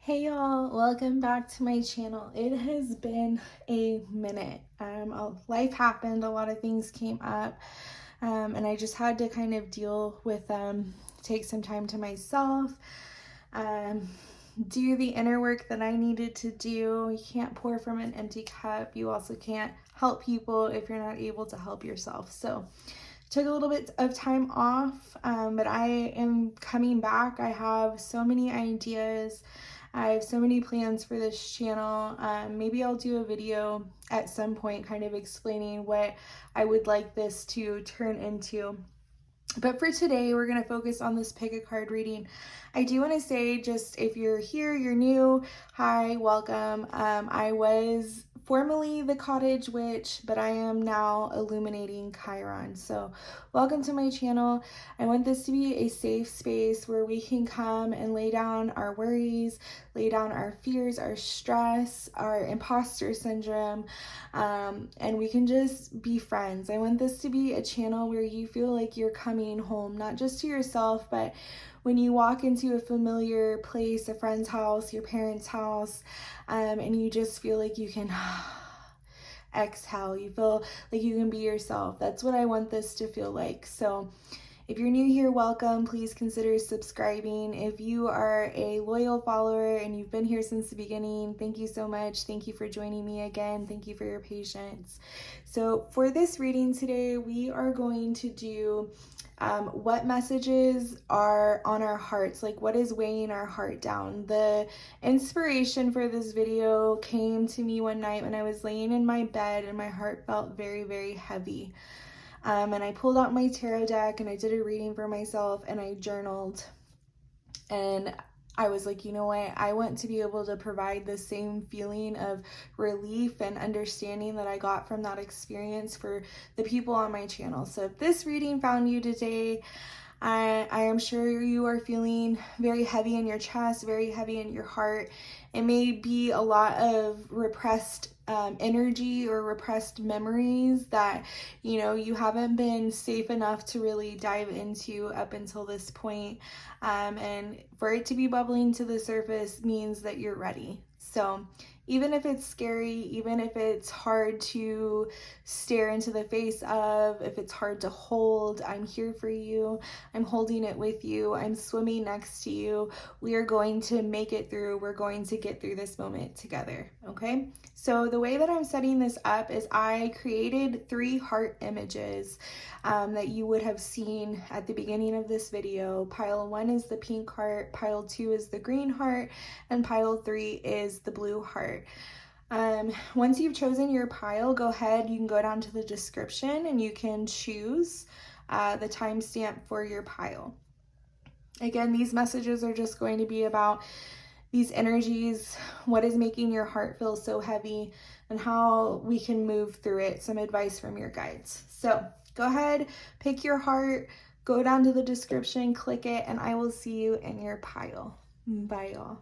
Hey y'all, welcome back to my channel. It has been a minute. Life happened, a lot of things came up, and I just had to kind of deal with them, take some time to myself, do the inner work that I needed to do. You can't pour from an empty cup. You also can't help people if you're not able to help yourself. So took a little bit of time off, but I am coming back. I have so many ideas. I have so many plans for this channel. Maybe I'll do a video at some point kind of explaining what I would like this to turn into. But for today, we're going to focus on this pick a card reading. I do want to say, just if you're here, you're new, hi, welcome. I was formerly the Cottage Witch, but I am now illuminating Chiron. So welcome to my channel. I want this to be a safe space where we can come and lay down our worries, lay down our fears, our stress, our imposter syndrome, and we can just be friends. I want this to be a channel where you feel like you're coming home, not just to yourself, but when you walk into a familiar place, a friend's house, your parents' house, and you just feel like you can exhale, you feel like you can be yourself. That's what I want this to feel like. So if you're new here, welcome. Please consider subscribing. If you are a loyal follower and you've been here since the beginning, thank you so much. Thank you for joining me again. Thank you for your patience. So for this reading today, we are going to do what messages are on our hearts, like what is weighing our heart down. The inspiration for this video came to me one night when I was laying in my bed and my heart felt very, very heavy. And I pulled out my tarot deck and I did a reading for myself and I journaled. And I was like, you know what? I want to be able to provide the same feeling of relief and understanding that I got from that experience for the people on my channel. So if this reading found you today, I am sure you are feeling very heavy in your chest, very heavy in your heart. It may be a lot of repressed energy or repressed memories that, you know, you haven't been safe enough to really dive into up until this point. And for it to be bubbling to the surface means that you're ready. So even if it's scary, even if it's hard to stare into the face of, if it's hard to hold, I'm here for you. I'm holding it with you. I'm swimming next to you. We are going to make it through. We're going to get through this moment together, okay? So the way that I'm setting this up is I created 3 heart images that you would have seen at the beginning of this video. Pile 1 is the pink heart, pile 2 is the green heart, and pile 3 is the blue heart. Once you've chosen your pile, go ahead, you can go down to the description and you can choose the timestamp for your pile. Again, these messages are just going to be about these energies, what is making your heart feel so heavy, and how we can move through it, some advice from your guides. So go ahead, pick your heart, go down to the description, click it, and I will see you in your pile. Bye, y'all.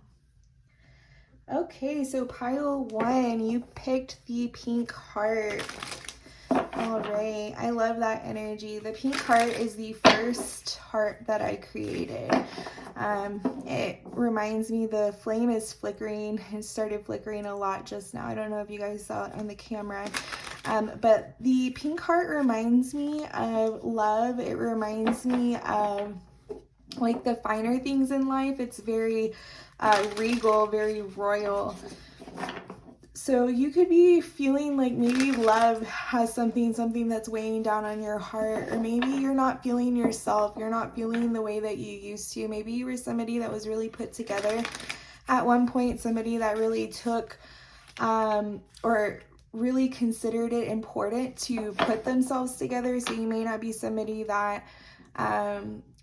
Okay, so pile 1, you picked the pink heart. All right, I love that energy. The pink heart is the first heart that I created. It reminds me the flame is flickering. It started flickering a lot just now. I don't know if you guys saw it on the camera. But the pink heart reminds me of love. It reminds me of like the finer things in life. It's very regal, very royal. So you could be feeling like maybe love has something that's weighing down on your heart, or maybe you're not feeling yourself. You're not feeling the way that you used to. Maybe you were somebody that was really put together at one point, somebody that really took or really considered it important to put themselves together. So you may not be somebody that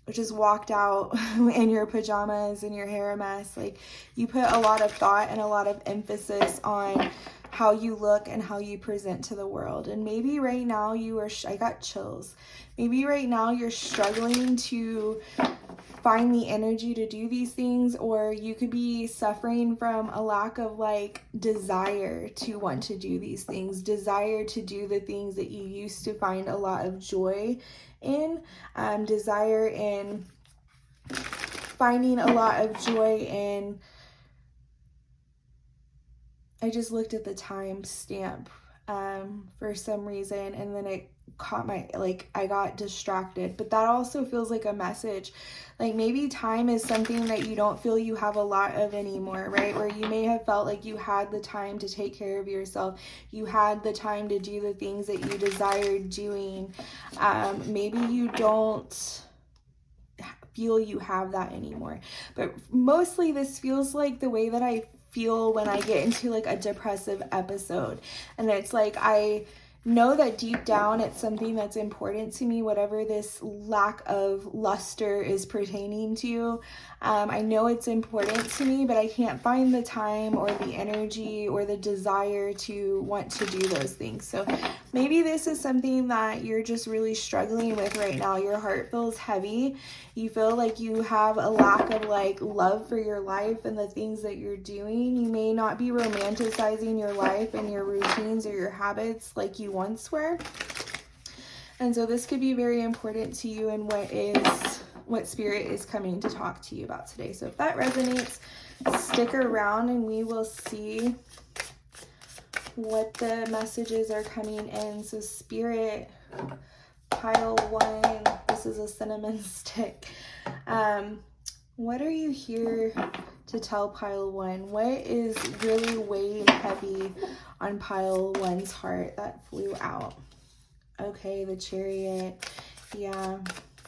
just walked out in your pajamas and your hair a mess. Like, you put a lot of thought and a lot of emphasis on how you look and how you present to the world. And maybe right now I got chills. Maybe right now you're struggling to find the energy to do these things, or you could be suffering from a lack of like desire to want to do these things, desire to do the things that you used to find a lot of joy in, desire in finding a lot of joy in I just looked at the time stamp for some reason, and then it caught my, like, I got distracted. But that also feels like a message. Like, maybe time is something that you don't feel you have a lot of anymore, right? Where you may have felt like you had the time to take care of yourself. You had the time to do the things that you desired doing. Maybe you don't feel you have that anymore. But mostly this feels like the way that I feel when I get into like a depressive episode. And it's like, I know that deep down it's something that's important to me, whatever this lack of luster is pertaining to. I know it's important to me, but I can't find the time or the energy or the desire to want to do those things. So maybe this is something that you're just really struggling with right now. Your heart feels heavy. You feel like you have a lack of like love for your life and the things that you're doing. You may not be romanticizing your life and your routines or your habits like you once were. And so this could be very important to you and what Spirit is coming to talk to you about today. So if that resonates, stick around and we will see what the messages are coming in. So Spirit, pile 1, this is a cinnamon stick. What are you here to tell pile 1? What is really weighing heavy on pile 1's heart that flew out? Okay, the Chariot. Yeah,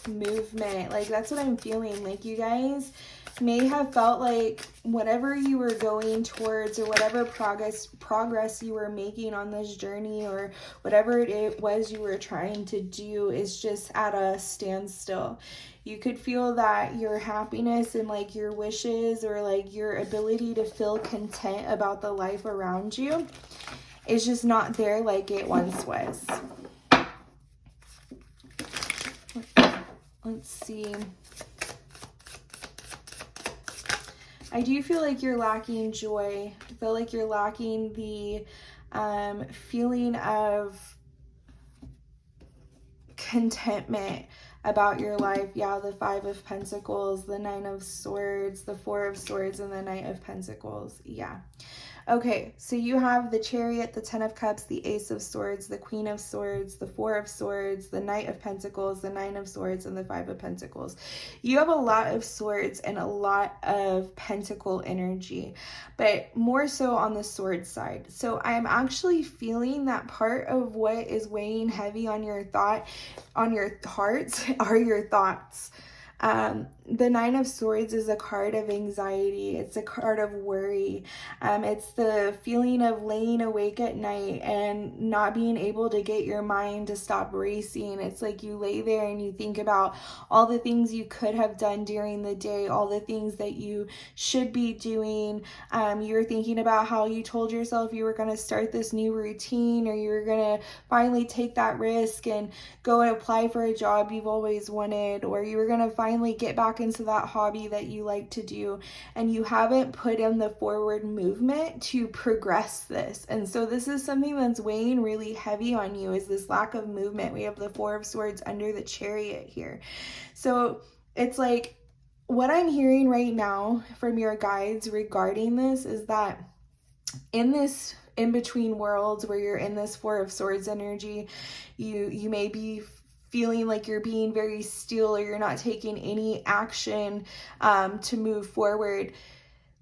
movement. Like, that's what I'm feeling. Like, you guys may have felt like whatever you were going towards or whatever progress you were making on this journey or whatever it was you were trying to do is just at a standstill. You could feel that your happiness and like your wishes or like your ability to feel content about the life around you is just not there like it once was. Let's see. I do feel like you're lacking joy. I feel like you're lacking the feeling of contentment about your life. Yeah, the 5 of Pentacles, the 9 of Swords, the 4 of Swords, and the Knight of Pentacles. Yeah. Okay, so you have the Chariot, the 10 of Cups, the Ace of Swords, the Queen of Swords, the 4 of Swords, the Knight of Pentacles, the 9 of Swords, and the 5 of Pentacles. You have a lot of swords and a lot of pentacle energy, but more so on the sword side. So I'm actually feeling that part of what is weighing heavy on your heart are your thoughts. The 9 of Swords is a card of anxiety. It's a card of worry. It's the feeling of laying awake at night and not being able to get your mind to stop racing. It's like you lay there and you think about all the things you could have done during the day, all the things that you should be doing. You're thinking about how you told yourself you were going to start this new routine, or you were going to finally take that risk and go and apply for a job you've always wanted, or you were going to finally get back into that hobby that you like to do, and you haven't put in the forward movement to progress this. And so this is something that's weighing really heavy on you, is this lack of movement. We have the 4 of Swords under the Chariot here. So it's like, what I'm hearing right now from your guides regarding this is that in this in-between worlds where you're in this 4 of Swords energy, you may be feeling like you're being very still, or you're not taking any action to move forward.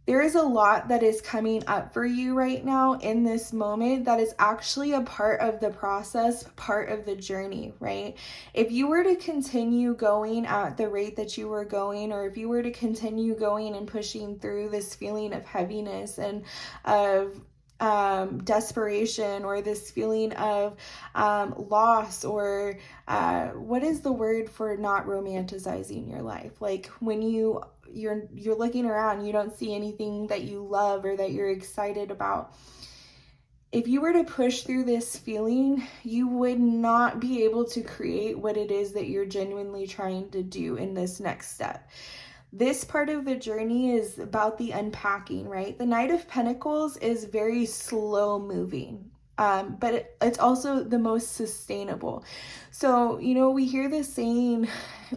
There is a lot that is coming up for you right now in this moment that is actually a part of the process, part of the journey, right? If you were to continue going at the rate that you were going, or if you were to continue going and pushing through this feeling of heaviness and of desperation, or this feeling of loss, or what is the word for not romanticizing your life? Like when you're looking around, you don't see anything that you love or that you're excited about. If you were to push through this feeling, you would not be able to create what it is that you're genuinely trying to do in this next step. This part of the journey is about the unpacking, right? The Knight of Pentacles is very slow moving. but it's also the most sustainable. So, we hear this saying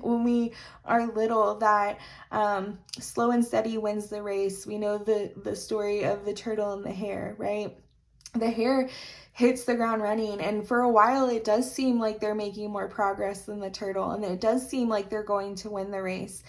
when we are little that slow and steady wins the race. We know the story of the turtle and the hare, right? The hare hits the ground running, and for a while it does seem like they're making more progress than the turtle, and it does seem like they're going to win the race.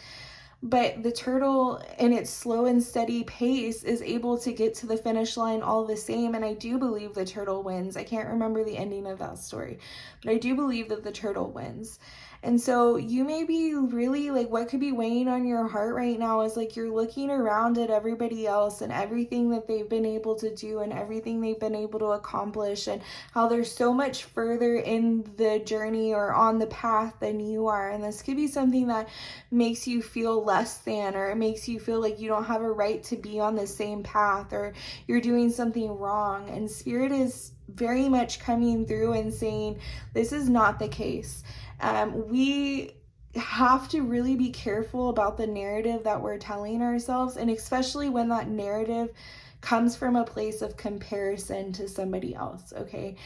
But the turtle, in its slow and steady pace, is able to get to the finish line all the same. And I do believe the turtle wins. I can't remember the ending of that story, but I do believe that the turtle wins. And so you may be really like, what could be weighing on your heart right now is like you're looking around at everybody else and everything that they've been able to do and everything they've been able to accomplish, and how they're so much further in the journey or on the path than you are. And this could be something that makes you feel less than, or it makes you feel like you don't have a right to be on the same path, or you're doing something wrong. And Spirit is very much coming through and saying this is not the case. We have to really be careful about the narrative that we're telling ourselves, and especially when that narrative comes from a place of comparison to somebody else, okay?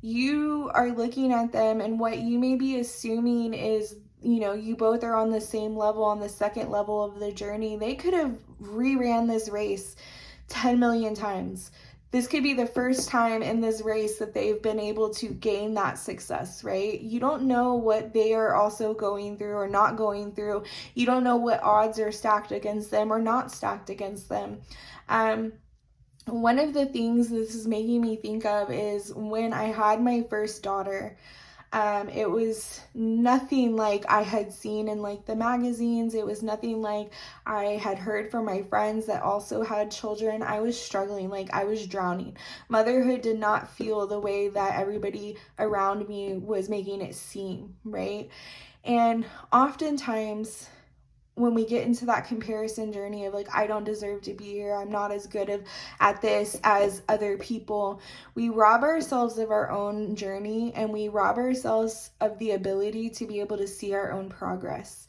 You are looking at them, and what you may be assuming is, you both are on the same level, on the second level of the journey. They could have reran this race 10 million times. This could be the first time in this race that they've been able to gain that success, right? You don't know what they are also going through or not going through. You don't know what odds are stacked against them or not stacked against them. One of the things this is making me think of is when I had my first daughter. It was nothing like I had seen in like the magazines. It was nothing like I had heard from my friends that also had children. I was struggling, like I was drowning. Motherhood did not feel the way that everybody around me was making it seem, right? And oftentimes when we get into that comparison journey of like, I don't deserve to be here, I'm not as good at this as other people, we rob ourselves of our own journey, and we rob ourselves of the ability to be able to see our own progress.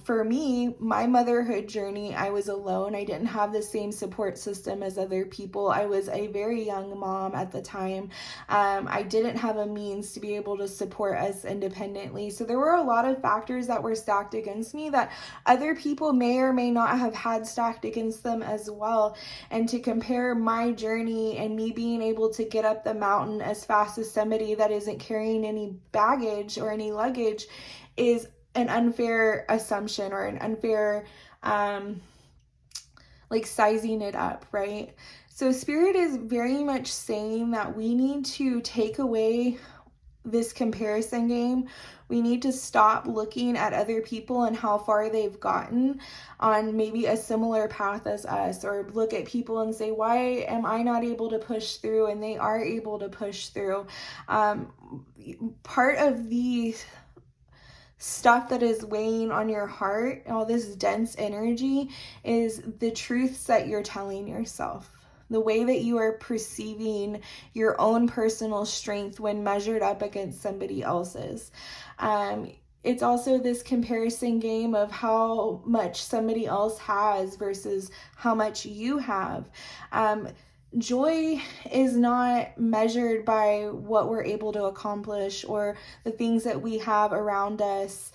For me, my motherhood journey, I was alone. I didn't have the same support system as other people. I was a very young mom at the time. I didn't have a means to be able to support us independently. So there were a lot of factors that were stacked against me that other people may or may not have had stacked against them as well. And to compare my journey and me being able to get up the mountain as fast as somebody that isn't carrying any baggage or any luggage is an unfair assumption, or an unfair like sizing it up, right? So Spirit is very much saying that we need to take away this comparison game. We need to stop looking at other people and how far they've gotten on maybe a similar path as us, or look at people and say, why am I not able to push through and they are able to push through? Part of the stuff that is weighing on your heart, all this dense energy, is the truths that you're telling yourself, the way that you are perceiving your own personal strength when measured up against somebody else's. It's also this comparison game of how much somebody else has versus how much you have. Joy is not measured by what we're able to accomplish or the things that we have around us.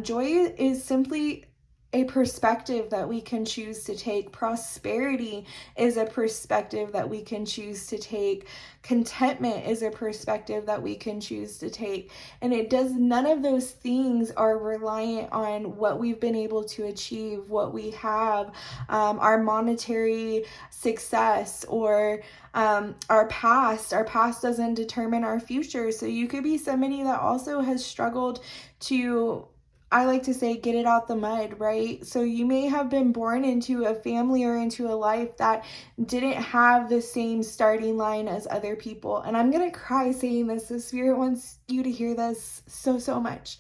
Joy is simply a perspective that we can choose to take. Prosperity is a perspective that we can choose to take. Contentment is a perspective that we can choose to take. And none of those things are reliant on what we've been able to achieve, what we have, our monetary success, or our past. Our past doesn't determine our future. So you could be somebody that also has struggled to, I like to say, get it out the mud, right? So you may have been born into a family or into a life that didn't have the same starting line as other people. And I'm going to cry saying this. The Spirit wants you to hear this so much.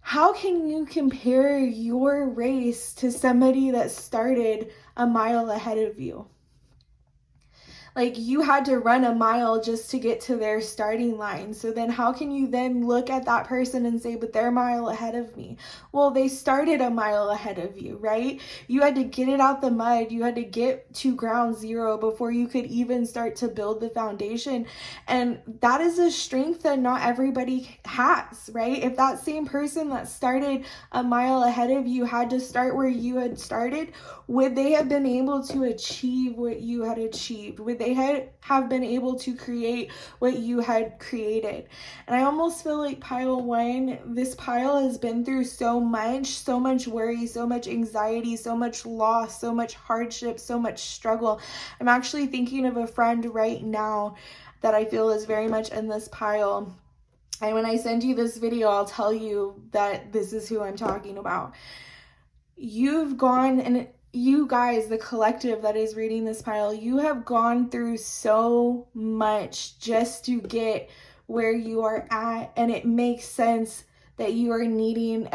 How can you compare your race to somebody that started a mile ahead of you? Like, you had to run a mile just to get to their starting line. So then how can you then look at that person and say, but they're a mile ahead of me? Well, they started a mile ahead of you, right? You had to get it out the mud. You had to get to ground zero before you could even start to build the foundation. And that is a strength that not everybody has, right? If that same person that started a mile ahead of you had to start where you had started, would they have been able to achieve what you had achieved? Would they have been able to create what you had created? And I almost feel like pile 1, this pile has been through so much worry, so much anxiety, so much loss, so much hardship, so much struggle. I'm actually thinking of a friend right now that I feel is very much in this pile. And when I send you this video, I'll tell you that this is who I'm talking about. You've gone, and you guys, the collective that is reading this pile, you have gone through so much just to get where you are at. And it makes sense that you are needing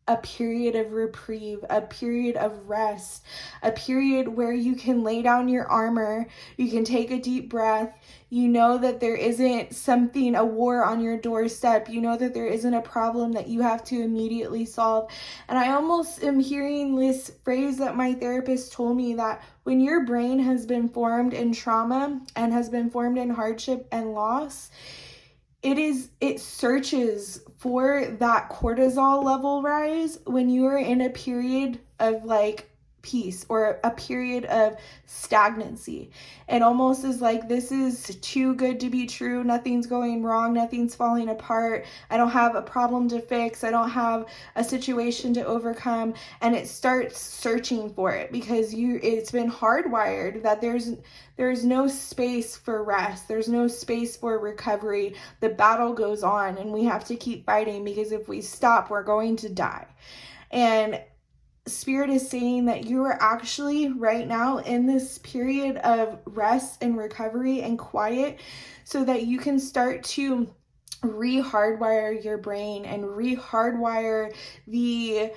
a period of reprieve, a period of rest, a period where you can lay down your armor, you can take a deep breath, you know that there isn't something, a war on your doorstep, you know that there isn't a problem that you have to immediately solve. And I almost am hearing this phrase that my therapist told me, that when your brain has been formed in trauma and has been formed in hardship and loss, it searches for that cortisol level rise when you are in a period of like peace or a period of stagnancy. It almost is like, this is too good to be true. Nothing's going wrong. Nothing's falling apart. I don't have a problem to fix. I don't have a situation to overcome. And it starts searching for it because it's been hardwired that there's no space for rest. There's no space for recovery. The battle goes on and we have to keep fighting, because if we stop, we're going to die. And Spirit is saying that you are actually right now in this period of rest and recovery and quiet, so that you can start to re-hardwire your brain and re-hardwire the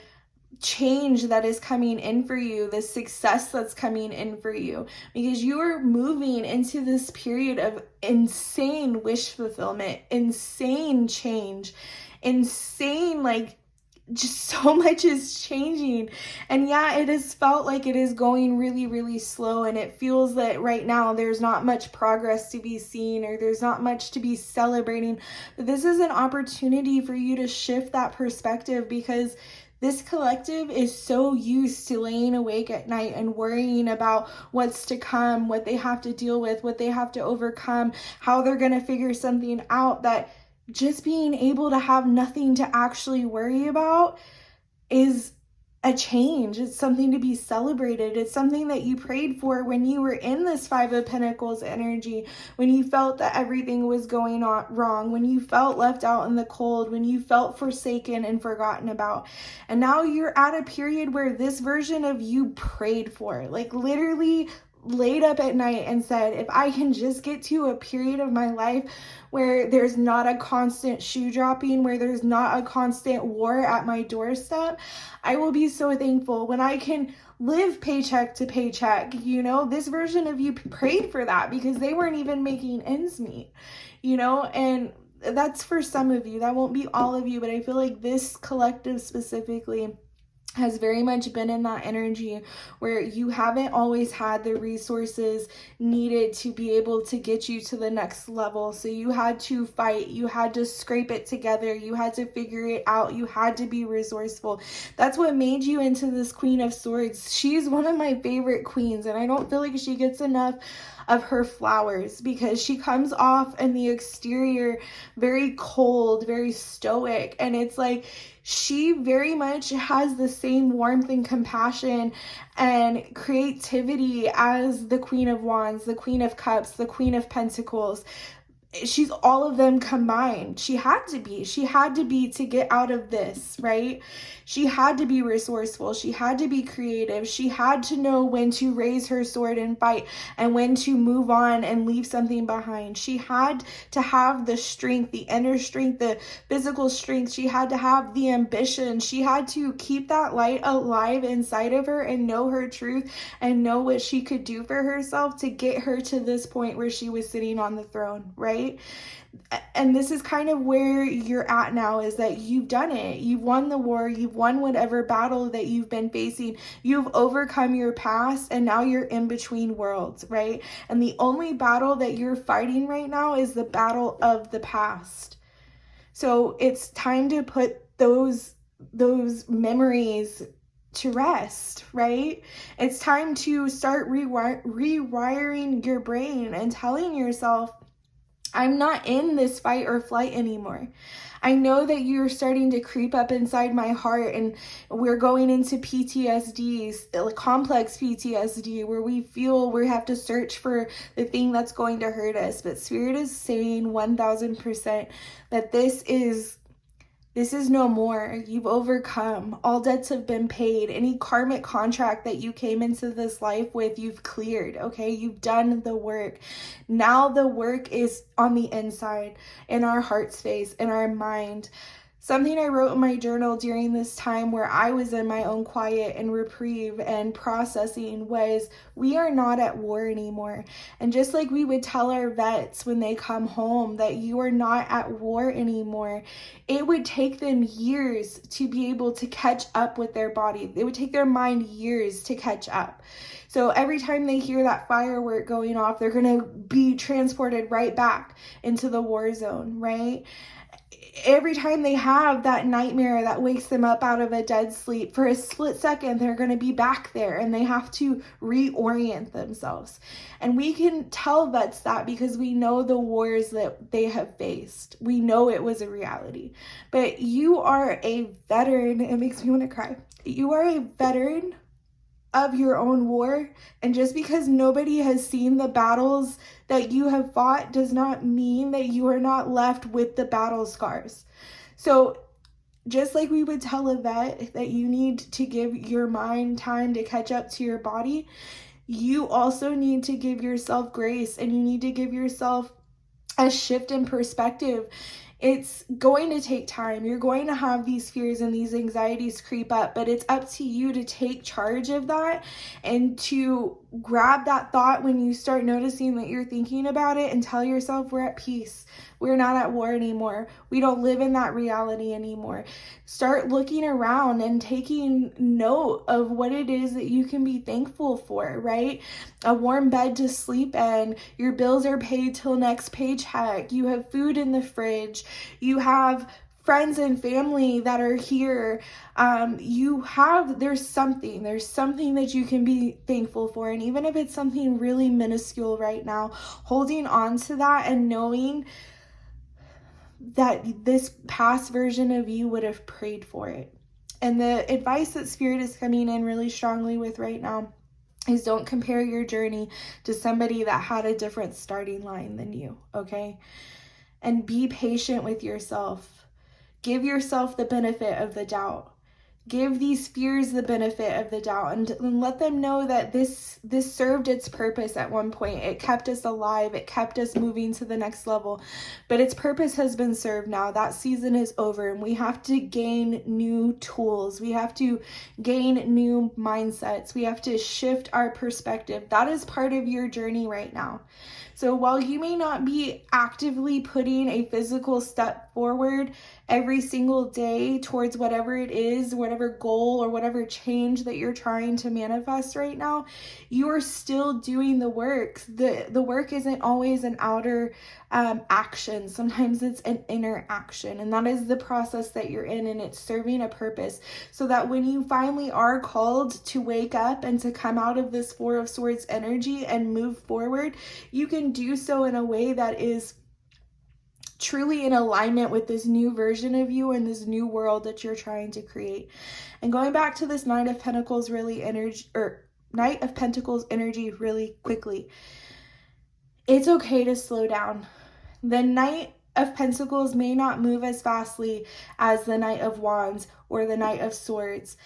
change that is coming in for you, the success that's coming in for you, because you are moving into this period of insane wish fulfillment, insane change, insane, like, just so much is changing. And yeah, it has felt like it is going really, really slow, and it feels that right now there's not much progress to be seen, or there's not much to be celebrating. But this is an opportunity for you to shift that perspective, because this collective is so used to laying awake at night and worrying about what's to come, what they have to deal with, what they have to overcome, how they're going to figure something out, that just being able to have nothing to actually worry about is a change. It's something to be celebrated. It's something that you prayed for when you were in this Five of Pentacles energy, when you felt that everything was going on wrong, when you felt left out in the cold, when you felt forsaken and forgotten about. And now you're at a period where this version of you prayed for, like literally laid up at night and said, if I can just get to a period of my life where there's not a constant shoe dropping, where there's not a constant war at my doorstep, I will be so thankful. When I can live paycheck to paycheck, you know, this version of you prayed for that, because they weren't even making ends meet, you know. And that's for some of you. That won't be all of you, but I feel like this collective specifically has very much been in that energy where you haven't always had the resources needed to be able to get you to the next level. So you had to fight, you had to scrape it together, you had to figure it out, you had to be resourceful. That's what made you into this Queen of Swords. She's one of my favorite queens, and I don't feel like she gets enough of her flowers, because she comes off in the exterior very cold, very stoic, and it's like she very much has the same warmth and compassion and creativity as the Queen of Wands, the Queen of Cups, the Queen of Pentacles. she's all of them combined. She had to be to get out of this, right? She had to be resourceful. She had to be creative. She had to know when to raise her sword and fight and when to move on and leave something behind. She had to have the strength, the inner strength, the physical strength. She had to have the ambition. She had to keep that light alive inside of her and know her truth and know what she could do for herself to get her to this point where she was sitting on the throne, right? And this is kind of where you're at now, is that you've done it. You've won the war. You've won whatever battle that you've been facing. You've overcome your past, and now you're in between worlds, right? And the only battle that you're fighting right now is the battle of the past. So it's time to put those memories to rest, right? It's time to start rewiring your brain and telling yourself, I'm not in this fight or flight anymore. I know that you're starting to creep up inside my heart, and we're going into PTSD, complex PTSD, where we feel we have to search for the thing that's going to hurt us. But Spirit is saying 1000% that this is no more. You've overcome. All debts have been paid. Any karmic contract that you came into this life with, you've cleared, okay? You've done the work. Now the work is on the inside, in our heart space, in our mind. Something I wrote in my journal during this time where I was in my own quiet and reprieve and processing was, we are not at war anymore. And just like we would tell our vets when they come home that you are not at war anymore, it would take them years to be able to catch up with their body. It would take their mind years to catch up. So every time they hear that firework going off, they're going to be transported right back into the war zone, right? Every time they have that nightmare that wakes them up out of a dead sleep, for a split second, they're going to be back there and they have to reorient themselves. And we can tell vets that because we know the wars that they have faced. We know it was a reality. But you are a veteran. It makes me want to cry. You are a veteran of your own war, and just because nobody has seen the battles that you have fought does not mean that you are not left with the battle scars. So just like we would tell a vet that you need to give your mind time to catch up to your body, you also need to give yourself grace, and you need to give yourself a shift in perspective. It's going to take time. You're going to have these fears and these anxieties creep up, but it's up to you to take charge of that and to grab that thought when you start noticing that you're thinking about it and tell yourself, we're at peace. We're not at war anymore. We don't live in that reality anymore. Start looking around and taking note of what it is that you can be thankful for, right? A warm bed to sleep in. Your bills are paid till next paycheck. You have food in the fridge. You have friends and family that are here. There's something that you can be thankful for. And even if it's something really minuscule right now, holding on to that and knowing that this past version of you would have prayed for it. And the advice that Spirit is coming in really strongly with right now is, don't compare your journey to somebody that had a different starting line than you, okay? And be patient with yourself. Give yourself the benefit of the doubt. Give these fears the benefit of the doubt, and let them know that this served its purpose at one point. It kept us alive. It kept us moving to the next level. But its purpose has been served now. That season is over, and we have to gain new tools. We have to gain new mindsets. We have to shift our perspective. That is part of your journey right now. So while you may not be actively putting a physical step forward every single day towards whatever it is, whatever goal or whatever change that you're trying to manifest right now, you are still doing the work. The work isn't always an outer action. Sometimes it's an inner action, and that is the process that you're in, and it's serving a purpose, so that when you finally are called to wake up and to come out of this Four of Swords energy and move forward, you can do so in a way that is truly in alignment with this new version of you and this new world that you're trying to create. And going back to this Knight of Pentacles energy really quickly, it's okay to slow down. The Knight of Pentacles may not move as fastly as the Knight of Wands or the Knight of Swords,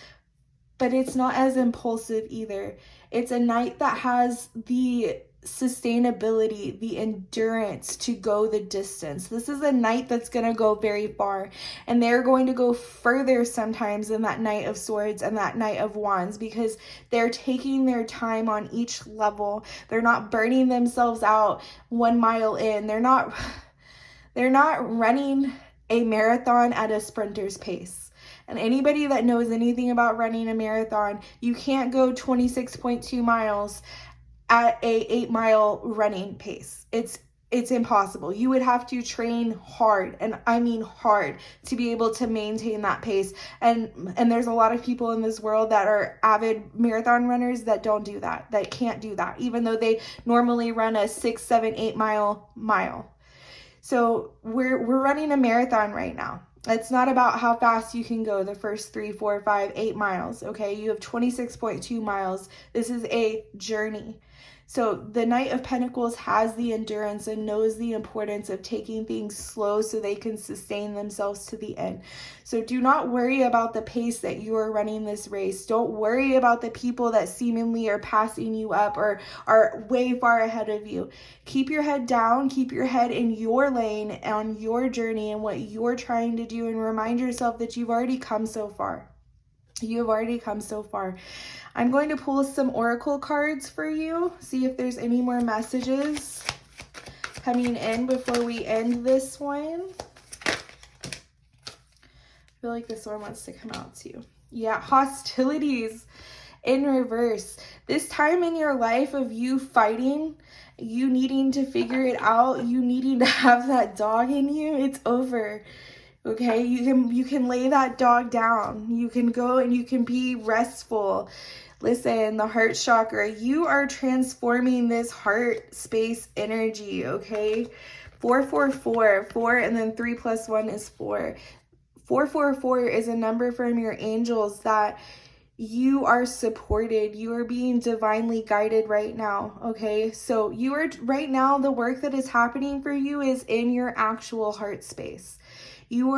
but it's not as impulsive either. It's a knight that has the sustainability, the endurance to go the distance. This is a knight that's going to go very far, and they're going to go further sometimes than that Knight of Swords and that Knight of Wands, because they're taking their time on each level. They're not burning themselves out 1 mile in. They're not running a marathon at a sprinter's pace. And anybody that knows anything about running a marathon, you can't go 26.2 miles at a 8-mile running pace. It's impossible. You would have to train hard, and I mean hard, to be able to maintain that pace. And there's a lot of people in this world that are avid marathon runners that don't do that, that can't do that, even though they normally run a 6, 7, 8 mile. So we're running a marathon right now. It's not about how fast you can go the first 3, 4, 5, 8 miles, okay? You have 26.2 miles. This is a journey. So the Knight of Pentacles has the endurance and knows the importance of taking things slow so they can sustain themselves to the end. So do not worry about the pace that you are running this race. Don't worry about the people that seemingly are passing you up or are way far ahead of you. Keep your head down, keep your head in your lane on your journey and what you're trying to do, and remind yourself that you've already come so far. You have already come so far. I'm going to pull some oracle cards for you, see if there's any more messages coming in before we end this one. I feel like this one wants to come out too. Yeah, hostilities in reverse. This time in your life of you fighting, you needing to figure it out, you needing to have that dog in you, it's over. Okay, you can lay that dog down. You can go and you can be restful. Listen, the heart chakra, you are transforming this heart space energy, okay? 444, 4 and then 3 plus 1 is 4. 444 is a number from your angels that you are supported. You are being divinely guided right now, okay? So you are right now, the work that is happening for you is in your actual heart space. You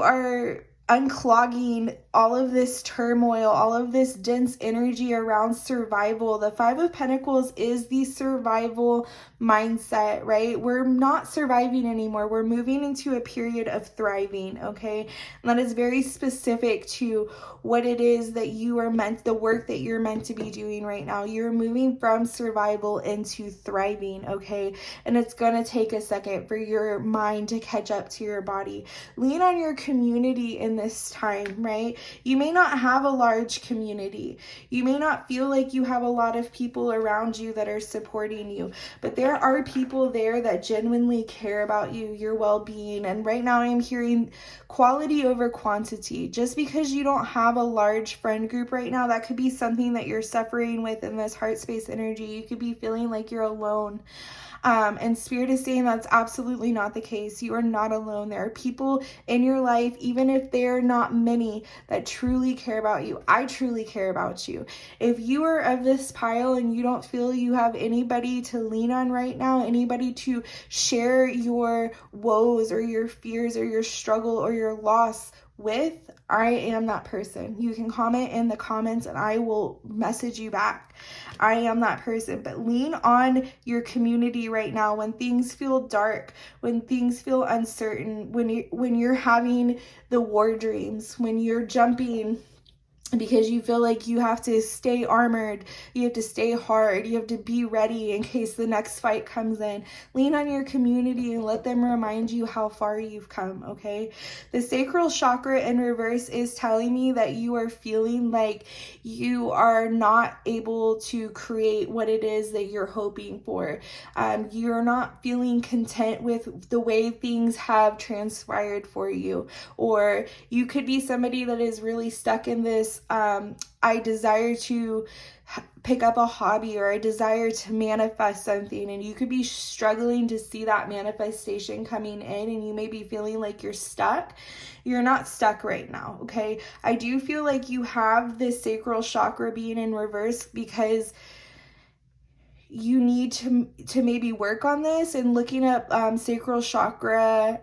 are unclogging all of this turmoil, all of this dense energy around survival. The 5 of Pentacles is the survival mindset, right? We're not surviving anymore. We're moving into a period of thriving, okay? And that is very specific to what it is that you are meant, the work that you're meant to be doing right now. You're moving from survival into thriving, okay? And it's going to take a second for your mind to catch up to your body. Lean on your community in this time, right? You may not have a large community. You may not feel like you have a lot of people around you that are supporting you, but there are people there that genuinely care about you, your well-being. And right now I'm hearing quality over quantity. Just because you don't have a large friend group right now, that could be something that you're suffering with in this heart space energy. You could be feeling like you're alone. And Spirit is saying that's absolutely not the case. You are not alone. There are people in your life, even if they're not many, that truly care about you. I truly care about you. If you are of this pile and you don't feel you have anybody to lean on right now, anybody to share your woes or your fears or your struggle or your loss with, I am that person. You can comment in the comments and I will message you back. I am that person. But lean on your community right now when things feel dark, when things feel uncertain, when you're having the war dreams, when you're jumping because you feel like you have to stay armored, you have to stay hard, you have to be ready in case the next fight comes in. Lean on your community and let them remind you how far you've come, okay? The sacral chakra in reverse is telling me that you are feeling like you are not able to create what it is that you're hoping for. You're not feeling content with the way things have transpired for you. Or you could be somebody that is really stuck in this I desire to pick up a hobby, or I desire to manifest something, and you could be struggling to see that manifestation coming in, and you may be feeling like you're stuck. You're not stuck right now, okay? I do feel like you have this sacral chakra being in reverse because you need to maybe work on this and looking up sacral chakra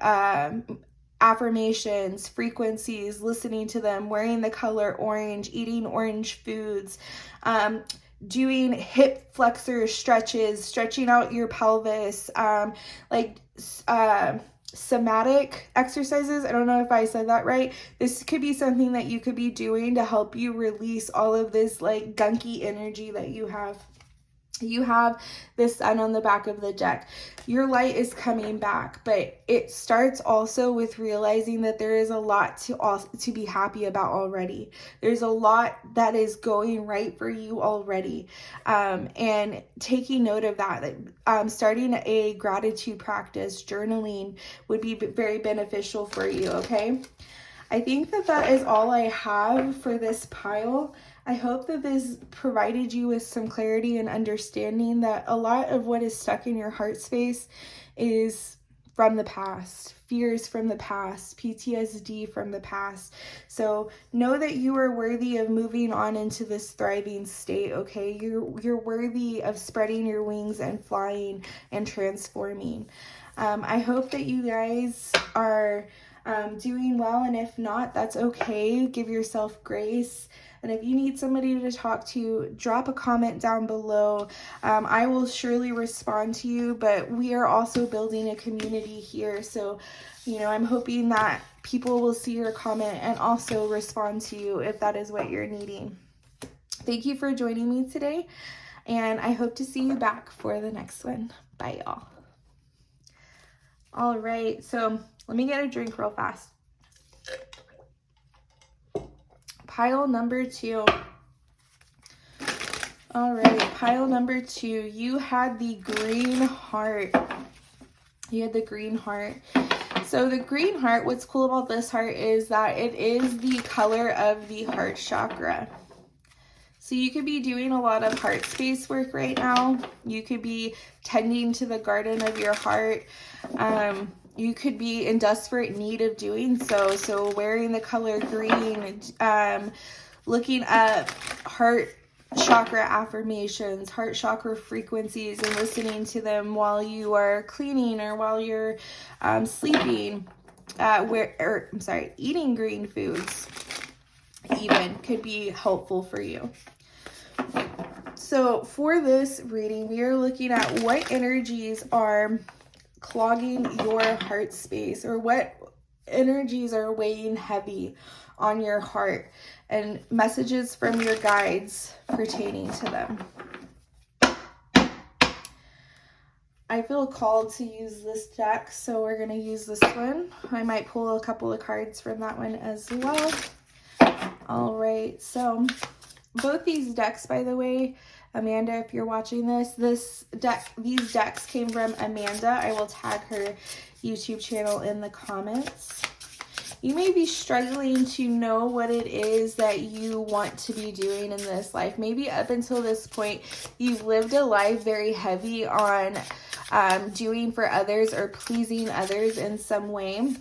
affirmations, frequencies, listening to them, wearing the color orange, eating orange foods, doing hip flexor stretches, stretching out your pelvis, somatic exercises. I don't know if I said that right. This could be something that you could be doing to help you release all of this like gunky energy that you have. You have the sun on the back of the deck. Your light is coming back, but it starts also with realizing that there is a lot to be happy about already. There's a lot that is going right for you already. And taking note of that, starting a gratitude practice, journaling would be very beneficial for you, okay? I think that is all I have for this pile. I hope that this provided you with some clarity and understanding that a lot of what is stuck in your heart space is from the past, fears from the past, PTSD from the past. So know that you are worthy of moving on into this thriving state, okay? You're worthy of spreading your wings and flying and transforming. I hope that you guys are doing well, and if not, that's okay. Give yourself grace. And if you need somebody to talk to, drop a comment down below. I will surely respond to you, but we are also building a community here. So, you know, I'm hoping that people will see your comment and also respond to you if that is what you're needing. Thank you for joining me today, and I hope to see you back for the next one. Bye, y'all. All right, so let me get a drink real fast. Pile number 2. All right, pile number 2. You had the green heart. You had the green heart. So the green heart, what's cool about this heart is that it is the color of the heart chakra. So you could be doing a lot of heart space work right now. You could be tending to the garden of your heart. You could be in desperate need of doing so. So wearing the color green, looking up heart chakra affirmations, heart chakra frequencies, and listening to them while you are cleaning or while you're sleeping, eating green foods even could be helpful for you. So for this reading, we are looking at what energies are clogging your heart space, or what energies are weighing heavy on your heart, and messages from your guides pertaining to them. I feel called to use this deck, so we're going to use this one. I might pull a couple of cards from that one as well. All right, so both these decks, by the way, Amanda, if you're watching these decks came from Amanda. I will tag her YouTube channel in the comments. You may be struggling to know what it is that you want to be doing in this life. Maybe up until this point, you've lived a life very heavy on doing for others or pleasing others in some way.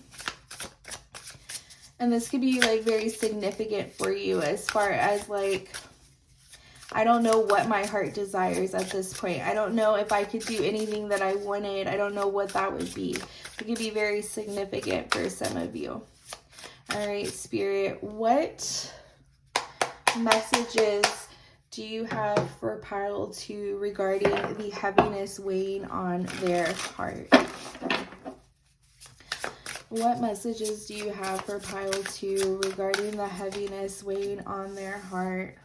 And this could be like very significant for you as far as like, I don't know what my heart desires at this point. I don't know if I could do anything that I wanted. I don't know what that would be. It could be very significant for some of you. All right, Spirit, what messages do you have for pile 2 regarding the heaviness weighing on their heart? What messages do you have for pile 2 regarding the heaviness weighing on their heart?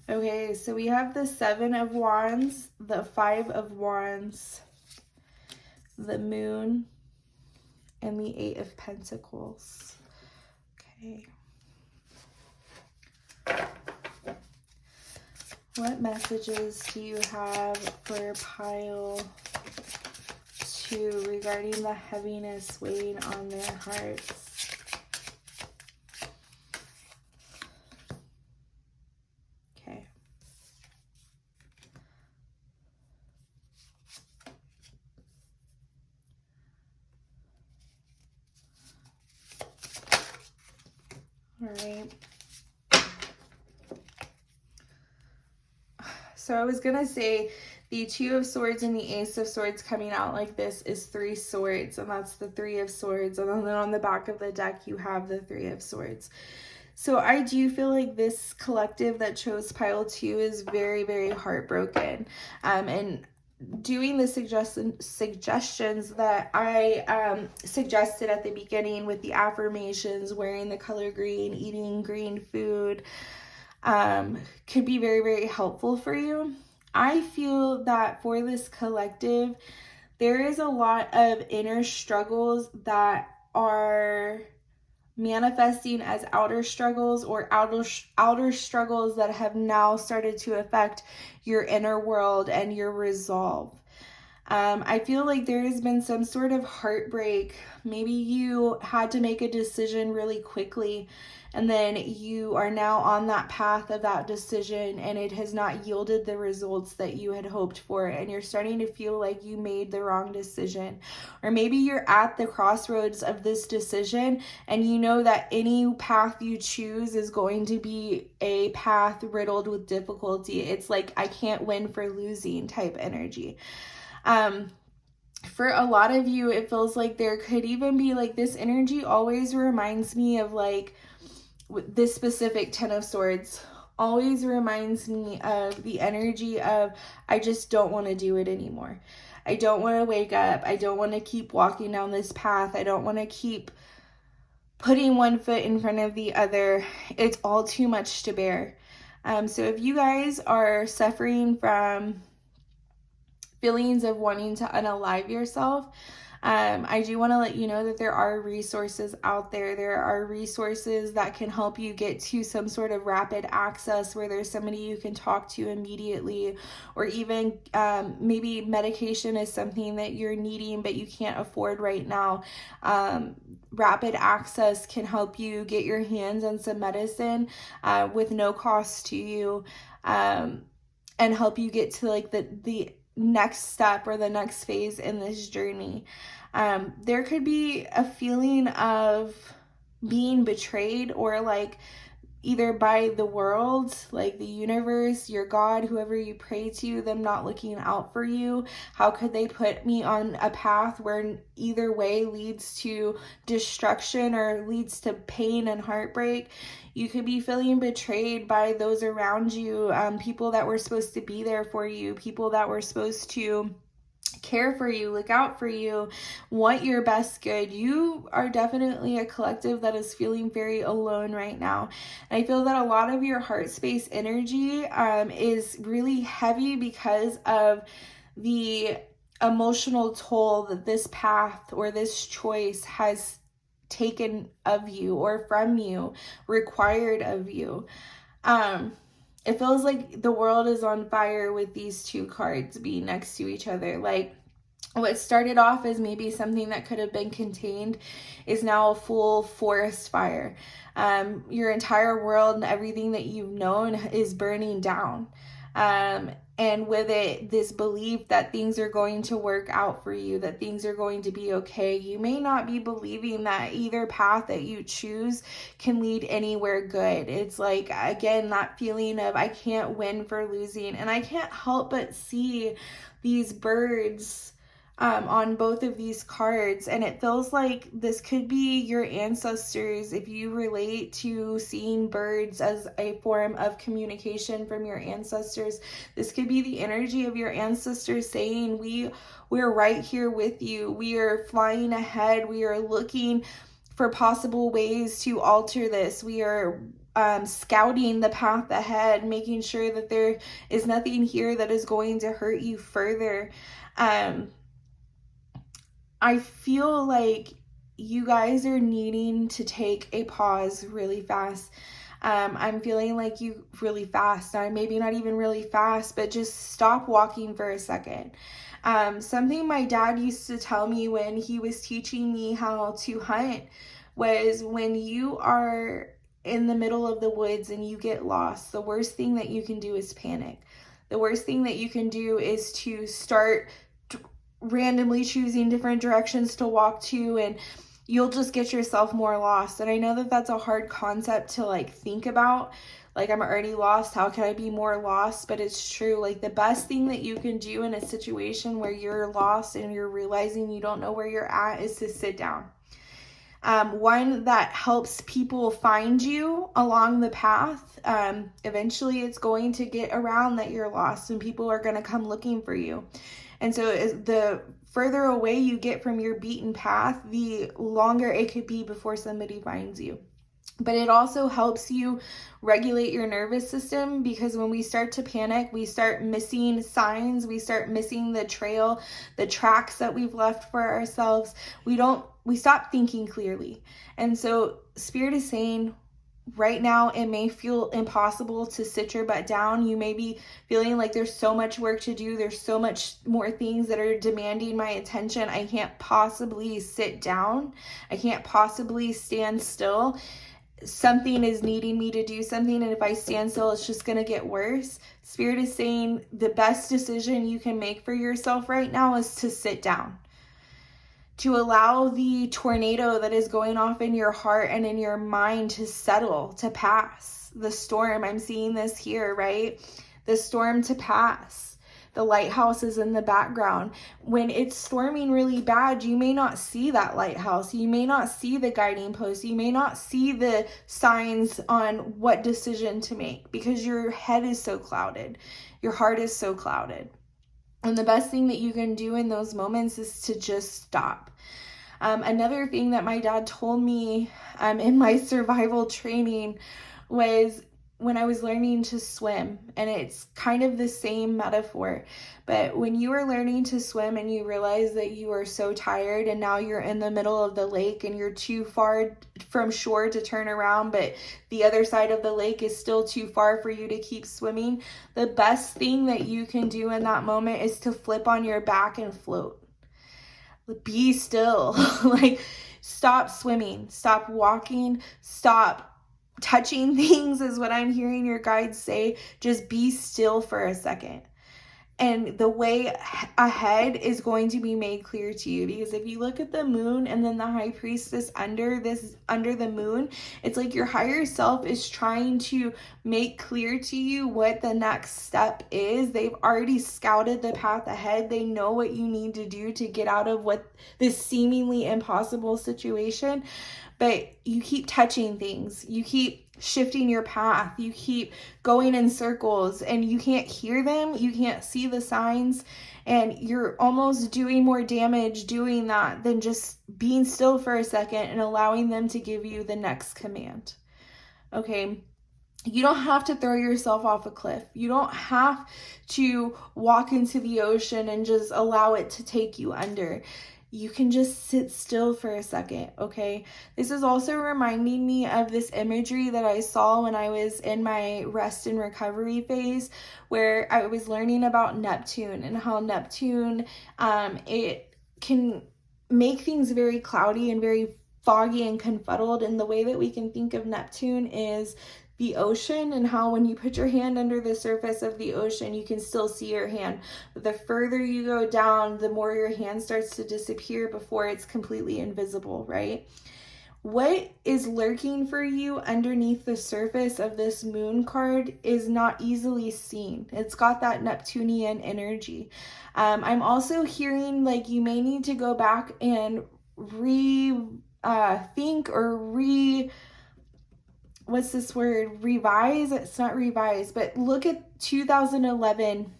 Okay, so we have the 7 of Wands, the 5 of Wands, the Moon, and the 8 of Pentacles. Okay. What messages do you have for pile 2 regarding the heaviness weighing on their hearts? Okay. All right. So I was gonna say the Two of Swords and the Ace of Swords coming out like this is 3 swords, and that's the 3 of Swords, and then on the back of the deck you have the 3 of Swords. So I do feel like this collective that chose pile 2 is very, very heartbroken. And doing the suggestions that I suggested at the beginning with the affirmations, wearing the color green, eating green food, could be very, very helpful for you. I feel that for this collective, there is a lot of inner struggles that are manifesting as outer struggles, or outer struggles that have now started to affect your inner world and your resolve. I feel like there has been some sort of heartbreak. Maybe you had to make a decision really quickly, and then you are now on that path of that decision and it has not yielded the results that you had hoped for, and you're starting to feel like you made the wrong decision. Or maybe you're at the crossroads of this decision and you know that any path you choose is going to be a path riddled with difficulty. It's like, I can't win for losing type energy. For a lot of you, it feels like there could even be like, this energy always reminds me of like this specific 10 of Swords always reminds me of the energy of, I just don't want to do it anymore. I don't want to wake up. I don't want to keep walking down this path. I don't want to keep putting one foot in front of the other. It's all too much to bear. So if you guys are suffering from feelings of wanting to unalive yourself, I do want to let you know that there are resources out there. There are resources that can help you get to some sort of rapid access where there's somebody you can talk to immediately, or even maybe medication is something that you're needing but you can't afford right now. Rapid access can help you get your hands on some medicine with no cost to you, and help you get to like the next step or the next phase in this journey. There could be a feeling of being betrayed, or like either by the world, like the universe, your God, whoever you pray to, them not looking out for you. How could they put me on a path where either way leads to destruction or leads to pain and heartbreak? You could be feeling betrayed by those around you, people that were supposed to be there for you, people that were supposed to care for you, look out for you, want your best good. You are definitely a collective that is feeling very alone right now. And I feel that a lot of your heart space energy is really heavy because of the emotional toll that this path or this choice has taken of you or from you, required of you. It feels like the world is on fire with these two cards being next to each other. Like, what started off as maybe something that could have been contained is now a full forest fire. Your entire world and everything that you've known is burning down. And with it, this belief that things are going to work out for you, that things are going to be okay. You may not be believing that either path that you choose can lead anywhere good. It's like, again, that feeling of, I can't win for losing. And I can't help but see these birds on both of these cards, and it feels like this could be your ancestors. If you relate to seeing birds as a form of communication from your ancestors, this could be the energy of your ancestors saying, we're right here with you. We are flying ahead. We are looking for possible ways to alter this. We are scouting the path ahead, making sure that there is nothing here that is going to hurt you further. I feel like you guys are needing to take a pause really fast. I'm feeling like you really fast. Now, maybe not even really fast, but just stop walking for a second. Something my dad used to tell me when he was teaching me how to hunt was, when you are in the middle of the woods and you get lost, the worst thing that you can do is panic. The worst thing that you can do is to start randomly choosing different directions to walk to, and you'll just get yourself more lost. And I know that that's a hard concept to like think about. Like, I'm already lost. How can I be more lost? But it's true. Like, the best thing that you can do in a situation where you're lost and you're realizing you don't know where you're at is to sit down. One that helps people find you along the path. Eventually it's going to get around that you're lost and people are going to come looking for you. And so the further away you get from your beaten path, the longer it could be before somebody finds you. But it also helps you regulate your nervous system, because when we start to panic, we start missing signs, we start missing the trail, the tracks that we've left for ourselves. We stop thinking clearly. And so Spirit is saying, right now, it may feel impossible to sit your butt down. You may be feeling like there's so much work to do. There's so much more things that are demanding my attention. I can't possibly sit down. I can't possibly stand still. Something is needing me to do something, and if I stand still, it's just going to get worse. Spirit is saying the best decision you can make for yourself right now is to sit down. To allow the tornado that is going off in your heart and in your mind to settle, to pass. The storm, I'm seeing this here, right? The storm to pass. The lighthouse is in the background. When it's storming really bad, you may not see that lighthouse. You may not see the guiding post. You may not see the signs on what decision to make, because your head is so clouded. Your heart is so clouded. And the best thing that you can do in those moments is to just stop. Another thing that my dad told me in my survival training was when I was learning to swim, and it's kind of the same metaphor, but when you are learning to swim and you realize that you are so tired and now you're in the middle of the lake and you're too far from shore to turn around, but the other side of the lake is still too far for you to keep swimming, the best thing that you can do in that moment is to flip on your back and float. Be still. Like, stop swimming, stop walking, stop touching things is what I'm hearing your guides say. Just be still for a second. And the way ahead is going to be made clear to you, because if you look at the moon and then the high priestess under the moon, it's like your higher self is trying to make clear to you what the next step is. They've already scouted the path ahead. They know what you need to do to get out of what this seemingly impossible situation. But you keep touching things. You keep shifting your path. You keep going in circles and you can't hear them. You can't see the signs, and you're almost doing more damage doing that than just being still for a second and allowing them to give you the next command. Okay. You don't have to throw yourself off a cliff. You don't have to walk into the ocean and just allow it to take you under. You can just sit still for a second, okay? This is also reminding me of this imagery that I saw when I was in my rest and recovery phase, where I was learning about Neptune and how Neptune, it can make things very cloudy and very foggy and confuddled. And the way that we can think of Neptune is the ocean, and how when you put your hand under the surface of the ocean, you can still see your hand. But the further you go down, the more your hand starts to disappear before it's completely invisible, right? What is lurking for you underneath the surface of this moon card is not easily seen. It's got that Neptunian energy. I'm also hearing like you may need to go back and what's this word? Revise? It's not revise, but look at 2011,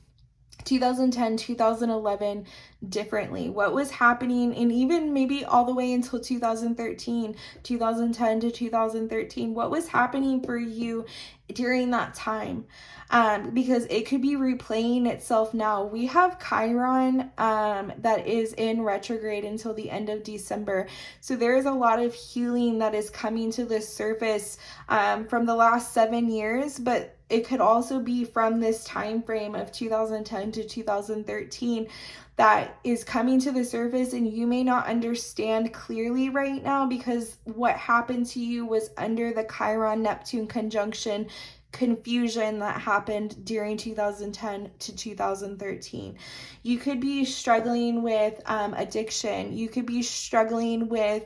2010, 2011 differently. What was happening, and even maybe all the way until 2013, 2010 to 2013, what was happening for you during that time? Because it could be replaying itself now. We have Chiron that is in retrograde until the end of December. So there is a lot of healing that is coming to the surface from the last 7 years, but it could also be from this time frame of 2010 to 2013 that is coming to the surface, and you may not understand clearly right now because what happened to you was under the Chiron-Neptune conjunction confusion that happened during 2010 to 2013. You could be struggling with addiction. You could be struggling with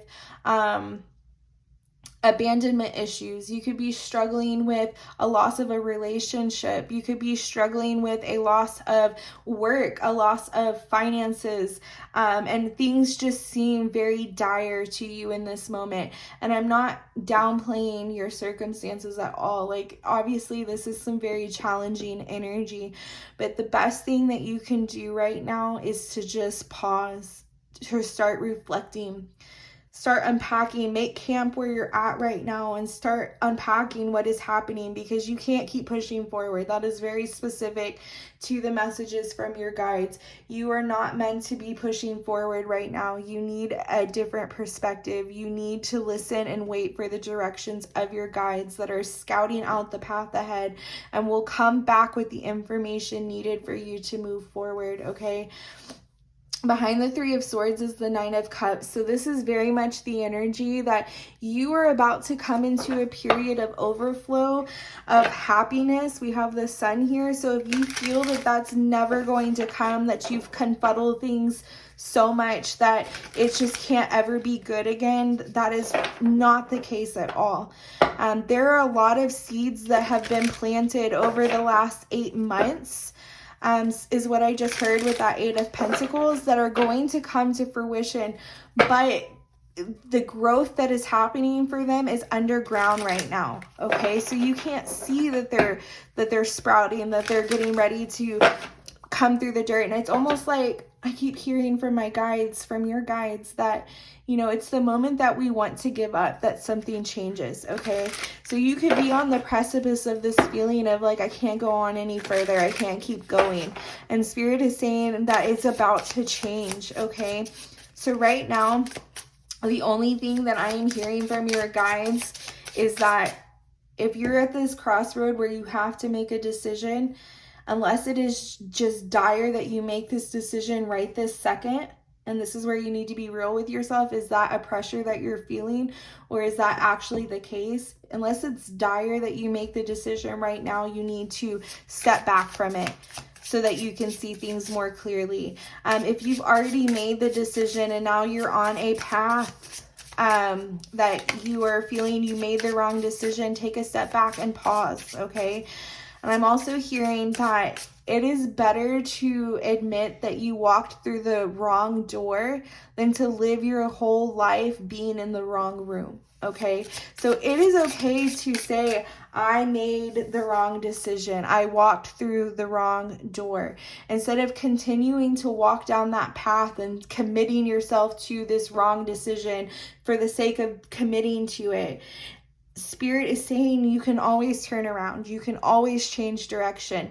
abandonment issues. You could be struggling with a loss of a relationship. You could be struggling with a loss of work, a loss of finances, and things just seem very dire to you in this moment. And I'm not downplaying your circumstances at all. Like, obviously, this is some very challenging energy, but the best thing that you can do right now is to just pause, to start reflecting. Start unpacking, make camp where you're at right now and start unpacking what is happening, because you can't keep pushing forward. That is very specific to the messages from your guides. You are not meant to be pushing forward right now. You need a different perspective. You need to listen and wait for the directions of your guides that are scouting out the path ahead and will come back with the information needed for you to move forward, okay? Behind the Three of Swords is the Nine of Cups. So this is very much the energy that you are about to come into a period of overflow of happiness. We have the Sun here. So if you feel that that's never going to come, that you've confuddled things so much that it just can't ever be good again, that is not the case at all. There are a lot of seeds that have been planted over the last 8 months. Is what I just heard with that Eight of Pentacles, that are going to come to fruition, but the growth that is happening for them is underground right now, okay? So you can't see that they're sprouting, that they're getting ready to come through the dirt. And it's almost like I keep hearing from my guides, from your guides, that, you know, it's the moment that we want to give up that something changes, okay? So you could be on the precipice of this feeling of like, I can't go on any further, I can't keep going. And Spirit is saying that it's about to change, okay? So right now, the only thing that I am hearing from your guides is that if you're at this crossroad where you have to make a decision, unless it is just dire that you make this decision right this second, and this is where you need to be real with yourself, is that a pressure that you're feeling, or is that actually the case? Unless it's dire that you make the decision right now, you need to step back from it so that you can see things more clearly. If you've already made the decision and now you're on a path that you are feeling you made the wrong decision, take a step back and pause, okay? And I'm also hearing that it is better to admit that you walked through the wrong door than to live your whole life being in the wrong room, okay? So it is okay to say, I made the wrong decision. I walked through the wrong door. Instead of continuing to walk down that path and committing yourself to this wrong decision for the sake of committing to it, Spirit is saying you can always turn around. You can always change direction.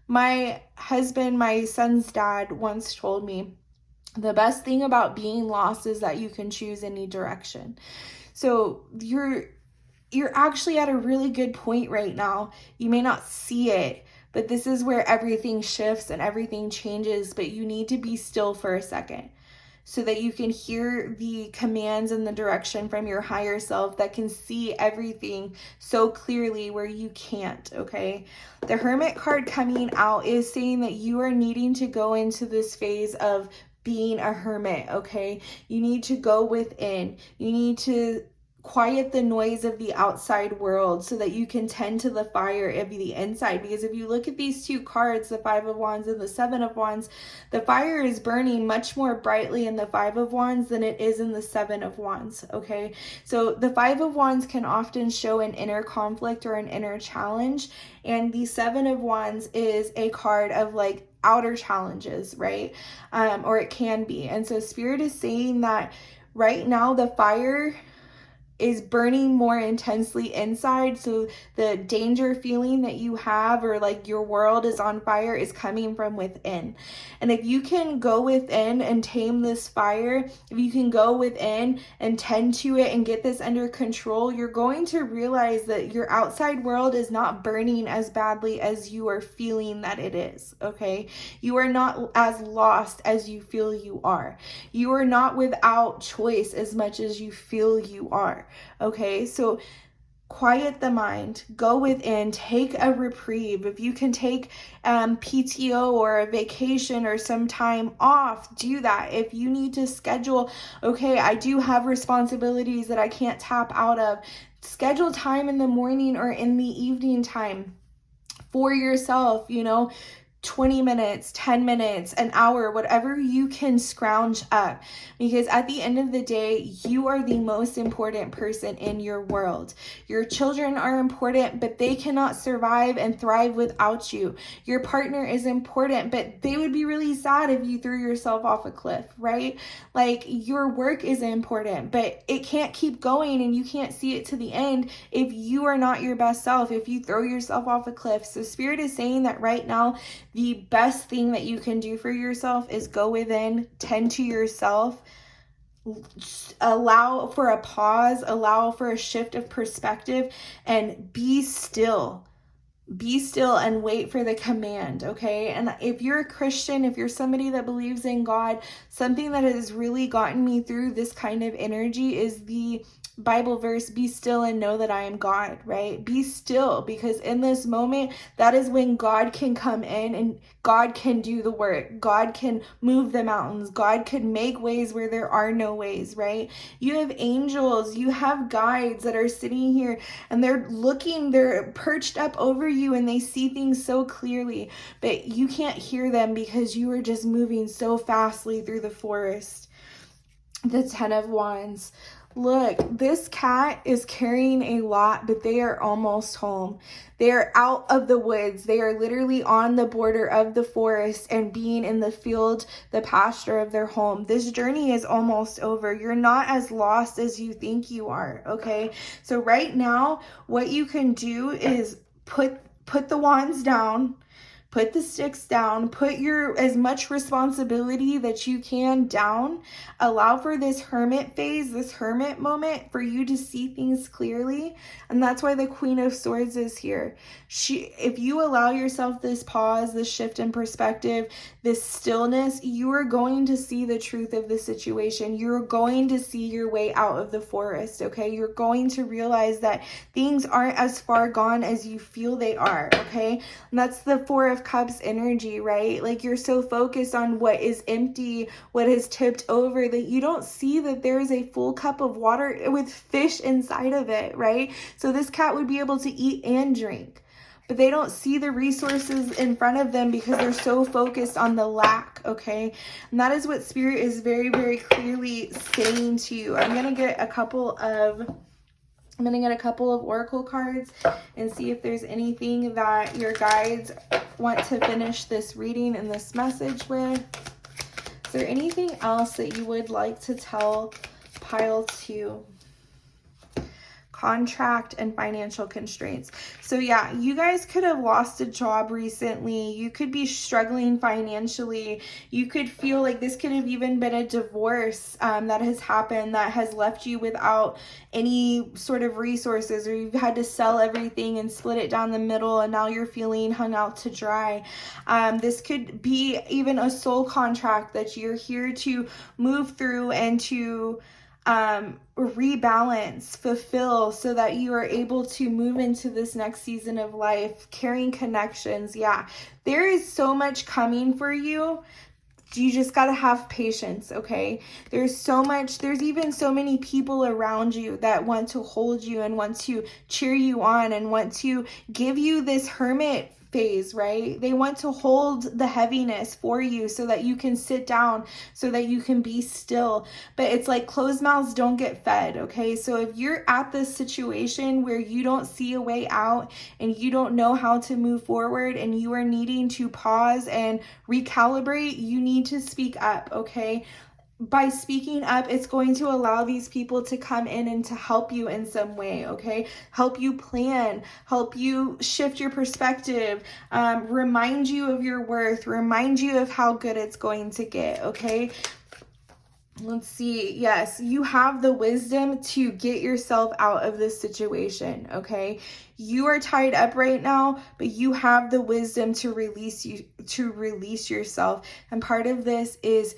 My husband, my son's dad, once told me, the best thing about being lost is that you can choose any direction. So you're actually at a really good point right now. You may not see it, but this is where everything shifts and everything changes, but you need to be still for a second, so that you can hear the commands and the direction from your higher self that can see everything so clearly where you can't, okay? The Hermit card coming out is saying that you are needing to go into this phase of being a hermit, okay? You need to go within. You need to quiet the noise of the outside world so that you can tend to the fire of the inside. Because if you look at these two cards, the Five of Wands and the Seven of Wands, the fire is burning much more brightly in the Five of Wands than it is in the Seven of Wands, okay? So the Five of Wands can often show an inner conflict or an inner challenge, and the Seven of Wands is a card of like outer challenges, right? Or it can be. And so Spirit is saying that right now the fire is burning more intensely inside, so the danger feeling that you have, or like your world is on fire, is coming from within. And if you can go within and tame this fire, if you can go within and tend to it and get this under control, you're going to realize that your outside world is not burning as badly as you are feeling that it is, okay? You are not as lost as you feel you are. You are not without choice as much as you feel you are. Okay, so quiet the mind, go within, take a reprieve. If you can take PTO or a vacation or some time off, do that. If you need to schedule, okay, I do have responsibilities that I can't tap out of, schedule time in the morning or in the evening time for yourself, 20 minutes, 10 minutes, an hour, whatever you can scrounge up. Because at the end of the day, you are the most important person in your world. Your children are important, but they cannot survive and thrive without you. Your partner is important, but they would be really sad if you threw yourself off a cliff, right? Like, your work is important, but it can't keep going and you can't see it to the end if you are not your best self, if you throw yourself off a cliff. So Spirit is saying that right now, the best thing that you can do for yourself is go within, tend to yourself, allow for a pause, allow for a shift of perspective, and be still. Be still and wait for the command, okay? And if you're a Christian, if you're somebody that believes in God, something that has really gotten me through this kind of energy is the Bible verse, be still and know that I am God, right? Be still, because in this moment, that is when God can come in and God can do the work. God can move the mountains. God can make ways where there are no ways, right? You have angels, you have guides that are sitting here and they're perched up over you and they see things so clearly, but you can't hear them because you are just moving so fastly through the forest. The 10 of Wands. Look, this cat is carrying a lot, but they are almost home. They are out of the woods. They are literally on the border of the forest and being in the field, the pasture of their home. This journey is almost over. You're not as lost as you think you are, okay? So right now, what you can do is put the wands down. Put the sticks down, put as much responsibility that you can down. Allow for this hermit phase, this hermit moment for you to see things clearly. And that's why the Queen of Swords is here. If you allow yourself this pause, this shift in perspective, this stillness, you are going to see the truth of the situation. You're going to see your way out of the forest, okay? You're going to realize that things aren't as far gone as you feel they are, okay? And that's the Four of Cups energy, right? Like, you're so focused on what is empty, what has tipped over, that you don't see that there is a full cup of water with fish inside of it, right? So this cat would be able to eat and drink, but they don't see the resources in front of them because they're so focused on the lack, okay? And that is what Spirit is very, very clearly saying to you. I'm going to get a couple of oracle cards and see if there's anything that your guides want to finish this reading and this message with. Is there anything else that you would like to tell pile 2? Contract and financial constraints. So yeah, you guys could have lost a job recently. You could be struggling financially. You could feel like this could have even been a divorce that has happened, that has left you without any sort of resources, or you've had to sell everything and split it down the middle and now you're feeling hung out to dry. This could be even a soul contract that you're here to move through and to rebalance, fulfill, so that you are able to move into this next season of life, carrying connections. Yeah, there is so much coming for you. You just got to have patience, okay? There's even so many people around you that want to hold you and want to cheer you on and want to give you this hermit phase, right? They want to hold the heaviness for you so that you can sit down, so that you can be still. But it's like closed mouths don't get fed, okay? So if you're at this situation where you don't see a way out and you don't know how to move forward and you are needing to pause and recalibrate, you need to speak up, okay? By speaking up, it's going to allow these people to come in and to help you in some way, okay? Help you plan, help you shift your perspective, remind you of your worth, remind you of how good it's going to get, okay? Let's see. Yes, you have the wisdom to get yourself out of this situation, okay? You are tied up right now, but you have the wisdom to release yourself. And part of this is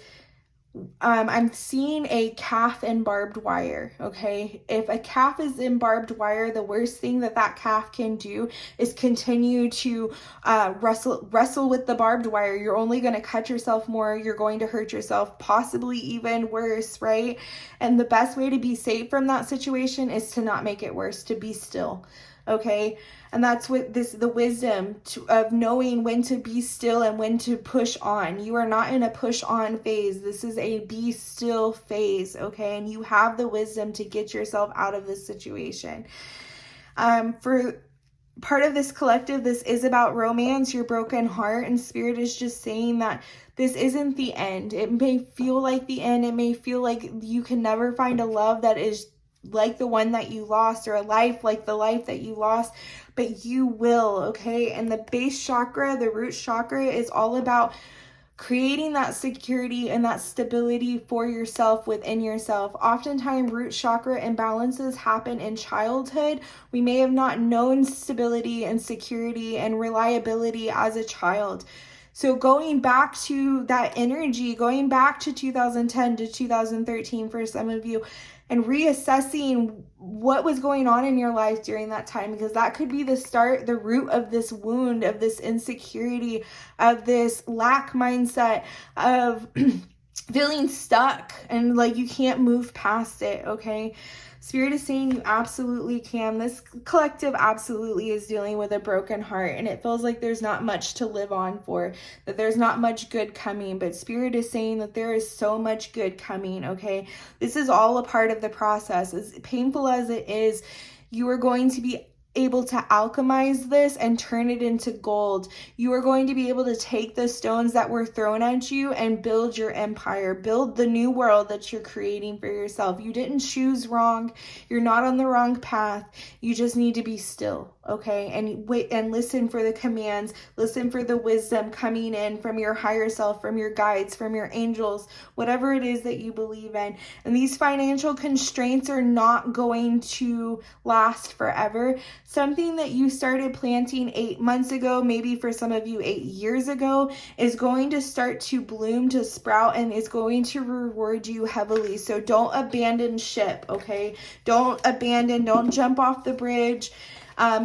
I'm seeing a calf in barbed wire, okay? If a calf is in barbed wire, the worst thing that that calf can do is continue to wrestle with the barbed wire. You're only going to cut yourself more. You're going to hurt yourself, possibly even worse, right? And the best way to be safe from that situation is to not make it worse, to be still, okay? And that's what the wisdom of knowing when to be still and when to push on. You are not in a push on phase. This is a be still phase, okay? And you have the wisdom to get yourself out of this situation. For part of this collective, this is about romance, your broken heart, and Spirit is just saying that this isn't the end. It may feel like the end. It may feel like you can never find a love that is like the one that you lost, or a life like the life that you lost, but you will, okay? And the base chakra, the root chakra, is all about creating that security and that stability for yourself within yourself. Oftentimes, root chakra imbalances happen in childhood. We may have not known stability and security and reliability as a child. So going back to that energy, going back to 2010 to 2013 for some of you, and reassessing what was going on in your life during that time, because that could be the start, the root of this wound, of this insecurity, of this lack mindset, of feeling stuck and like you can't move past it, okay? Spirit is saying you absolutely can. This collective absolutely is dealing with a broken heart, and it feels like there's not much to live on for, that there's not much good coming, but Spirit is saying that there is so much good coming, okay? This is all a part of the process. As painful as it is, you are going to be able to alchemize this and turn it into gold. You are going to be able to take the stones that were thrown at you and build your empire, build the new world that you're creating for yourself. You didn't choose wrong. You're not on the wrong path. You just need to be still, okay? And wait and listen for the commands, listen for the wisdom coming in from your higher self, from your guides, from your angels, whatever it is that you believe in. And these financial constraints are not going to last forever. Something that you started planting 8 months ago, maybe for some of you 8 years ago, is going to start to bloom, to sprout, and is going to reward you heavily. So don't abandon ship, okay? Don't jump off the bridge.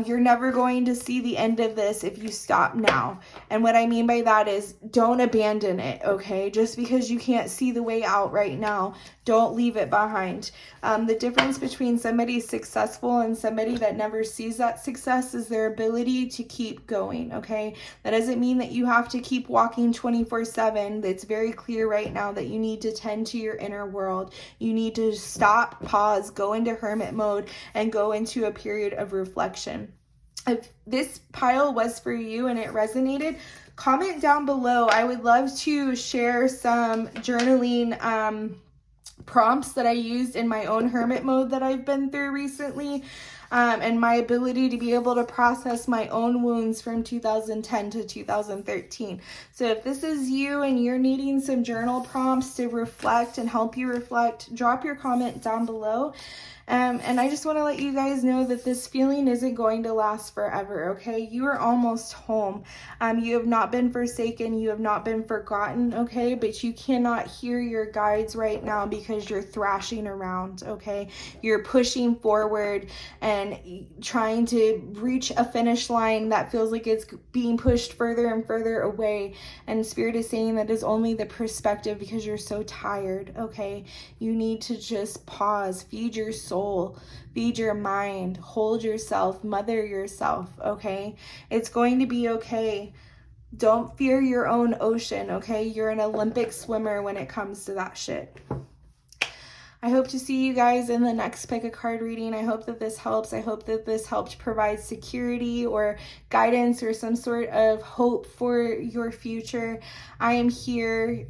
You're never going to see the end of this if you stop now. And what I mean by that is don't abandon it, okay? Just because you can't see the way out right now, don't leave it behind. The difference between somebody successful and somebody that never sees that success is their ability to keep going, okay? That doesn't mean that you have to keep walking 24/7. It's very clear right now that you need to tend to your inner world. You need to stop, pause, go into hermit mode, and go into a period of reflection. If this pile was for you and it resonated, comment down below. I would love to share some journaling prompts that I used in my own hermit mode that I've been through recently, and my ability to be able to process my own wounds from 2010 to 2013. So if this is you and you're needing some journal prompts to reflect and help you reflect, drop your comment down below. And I just want to let you guys know that this feeling isn't going to last forever, okay? You are almost home. You have not been forsaken. You have not been forgotten, okay? But you cannot hear your guides right now because you're thrashing around, okay? You're pushing forward and trying to reach a finish line that feels like it's being pushed further and further away. And Spirit is saying that is only the perspective because you're so tired, okay? You need to just pause, feed your soul, feed your mind, hold yourself, mother yourself, okay? It's going to be okay. Don't fear your own ocean, okay? You're an Olympic swimmer when it comes to that shit. I hope to see you guys in the next pick a card reading. I hope that this helps. I hope that this helped provide security or guidance or some sort of hope for your future. I am here.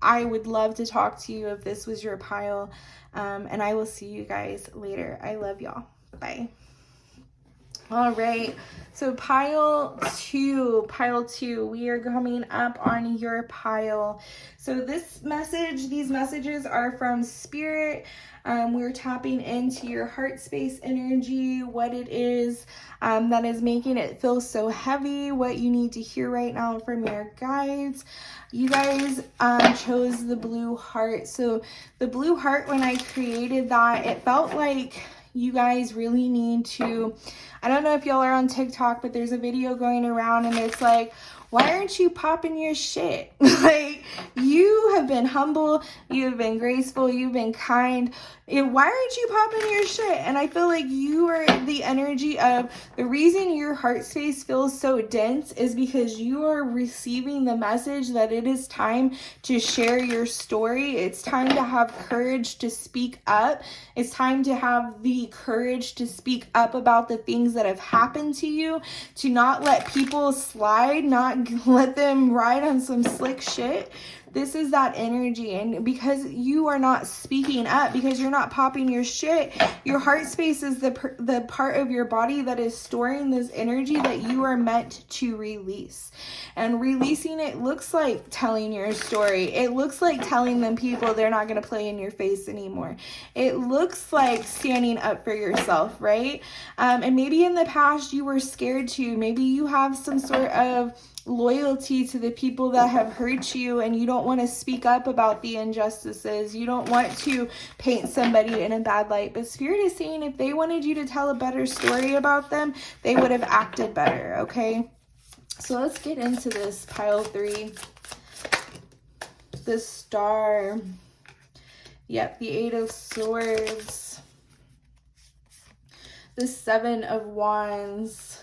I would love to talk to you if this was your pile. And I will see you guys later. I love y'all. Bye. All right. So pile two, we are coming up on your pile. So these messages are from Spirit. We're tapping into your heart space energy, what it is that is making it feel so heavy, what you need to hear right now from your guides. You guys chose the blue heart. So the blue heart, when I created that, it felt like you guys really need to, I don't know if y'all are on TikTok, but there's a video going around and it's like, why aren't you popping your shit? Like, you have been humble, you have been graceful, you've been kind. Why aren't you popping your shit? And I feel like you are the energy of the reason your heart space feels so dense is because you are receiving the message that it is time to share your story. It's time to have courage to speak up. It's time to have the courage to speak up about the things that have happened to you, to not let people slide, not let them ride on some slick shit. This is that energy. And because you are not speaking up, because you're not popping your shit, your heart space is the part of your body that is storing this energy that you are meant to release. And releasing it looks like telling your story. It looks like telling them people they're not going to play in your face anymore. It looks like standing up for yourself, right? And maybe in the past you were scared to. Maybe you have some sort of loyalty to the people that have hurt you and you don't want to speak up about the injustices. You don't want to paint somebody in a bad light. But Spirit is saying if they wanted you to tell a better story about them, they would have acted better, okay? So let's get into this pile 3. The Star. Yep, the 8 of Swords. The 7 of Wands.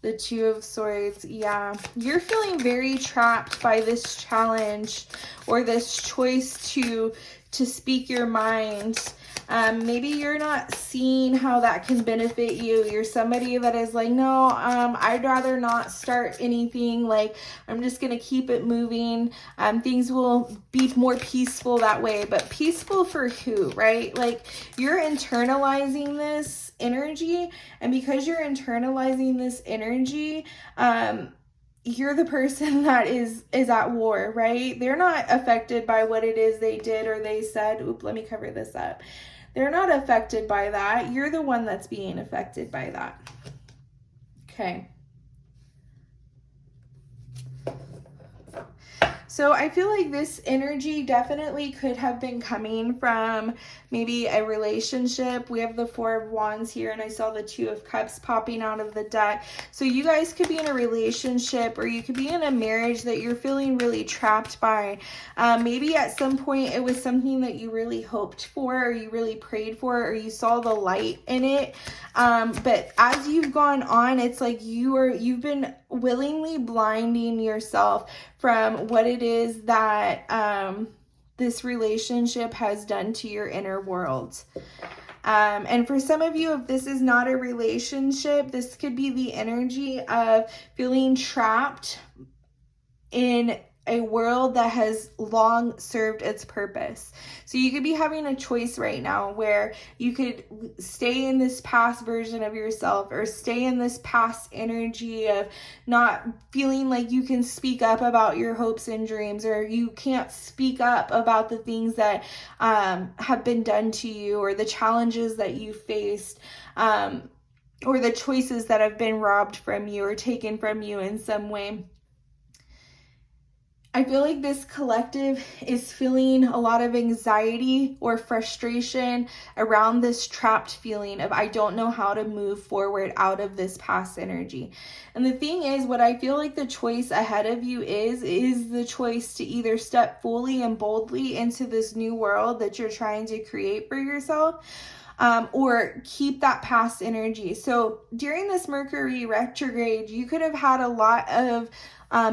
The 2 of Swords. Yeah, you're feeling very trapped by this challenge or this choice to speak your mind. Maybe you're not seeing how that can benefit you. You're somebody that is like, no, I'd rather not start anything. Like, I'm just going to keep it moving. Things will be more peaceful that way. But peaceful for who, right? Like, you're internalizing this energy. And because you're internalizing this energy, you're the person that is at war, right? They're not affected by what it is they did or they said. Oop, let me cover this up. They're not affected by that. You're the one that's being affected by that. Okay. So I feel like this energy definitely could have been coming from maybe a relationship. We have the 4 of Wands here, and I saw the 2 of Cups popping out of the deck. So you guys could be in a relationship, or you could be in a marriage that you're feeling really trapped by. Maybe at some point it was something that you really hoped for, or you really prayed for, or you saw the light in it. But as you've gone on, it's like you've been willingly blinding yourself from what it is that this relationship has done to your inner world. And for some of you, if this is not a relationship, this could be the energy of feeling trapped in a world that has long served its purpose. So you could be having a choice right now where you could stay in this past version of yourself, or stay in this past energy of not feeling like you can speak up about your hopes and dreams, or you can't speak up about the things that have been done to you, or the challenges that you faced, or the choices that have been robbed from you or taken from you in some way. I feel like this collective is feeling a lot of anxiety or frustration around this trapped feeling of, I don't know how to move forward out of this past energy. And the thing is, what I feel like the choice ahead of you is the choice to either step fully and boldly into this new world that you're trying to create for yourself, or keep that past energy. So during this Mercury retrograde, you could have had a lot of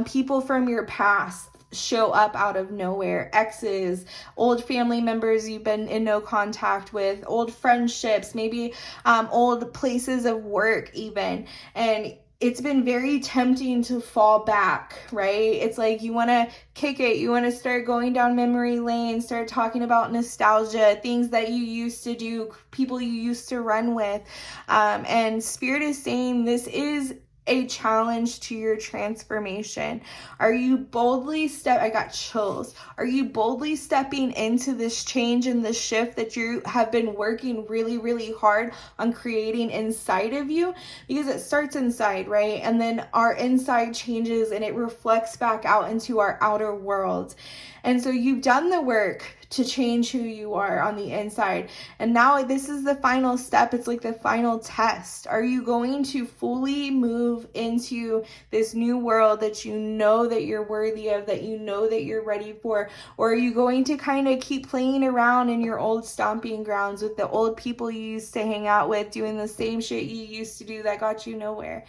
people from your past show up out of nowhere. Exes, old family members you've been in no contact with, old friendships, maybe old places of work even. And it's been very tempting to fall back, right? It's like you want to kick it. You want to start going down memory lane, start talking about nostalgia, things that you used to do, people you used to run with. And Spirit is saying this is a challenge to your transformation. Are you boldly I got chills. Are you boldly stepping into this change and this shift that you have been working really, really hard on creating inside of you? Because it starts inside, right? And then our inside changes and it reflects back out into our outer world. And so you've done the work to change who you are on the inside. And now this is the final step. It's like the final test. Are you going to fully move into this new world that you know that you're worthy of, that you know that you're ready for? Or are you going to kind of keep playing around in your old stomping grounds with the old people you used to hang out with, doing the same shit you used to do that got you nowhere?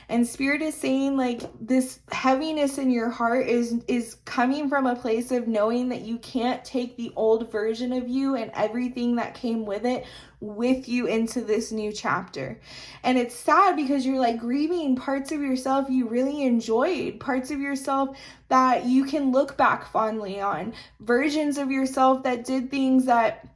And Spirit is saying, like, this heaviness in your heart is coming from a place of knowing that you can't take the old version of you and everything that came with it with you into this new chapter. And it's sad because you're like grieving parts of yourself you really enjoyed, parts of yourself that you can look back fondly on, versions of yourself that did things that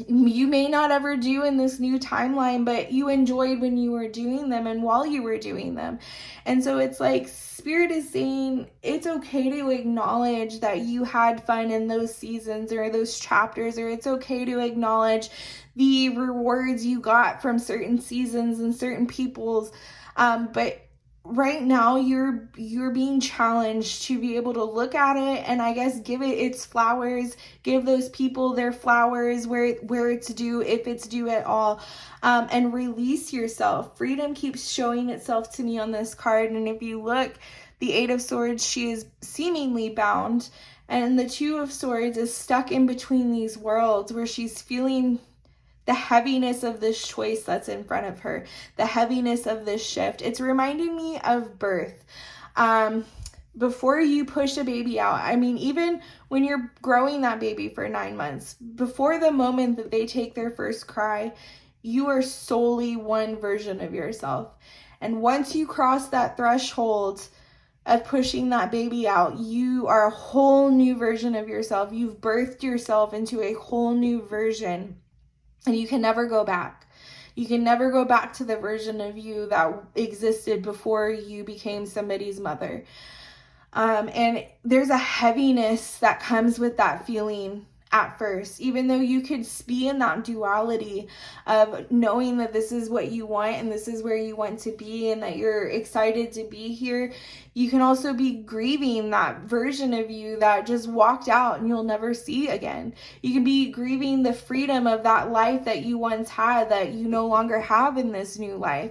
you may not ever do in this new timeline, but you enjoyed when you were doing them and while you were doing them. And so it's like Spirit is saying it's okay to acknowledge that you had fun in those seasons or those chapters, or it's okay to acknowledge the rewards you got from certain seasons and certain peoples. But right now you're being challenged to be able to look at it and I guess give it its flowers, give those people their flowers where it's due, if it's due at all, and release yourself. Freedom keeps showing itself to me on this card, and if you look, the 8 of Swords, she is seemingly bound, and the 2 of Swords is stuck in between these worlds where she's feeling the heaviness of this choice that's in front of her, the heaviness of this shift. It's reminding me of birth. Before you push a baby out, I mean, even when you're growing that baby for 9 months, before the moment that they take their first cry, you are solely one version of yourself. And once you cross that threshold of pushing that baby out, you are a whole new version of yourself. You've birthed yourself into a whole new version. And you can never go back. You can never go back to the version of you that existed before you became somebody's mother. And there's a heaviness that comes with that feeling at first, even though you could be in that duality of knowing that this is what you want and this is where you want to be and that you're excited to be here. You can also be grieving that version of you that just walked out and you'll never see again. You can be grieving the freedom of that life that you once had that you no longer have in this new life.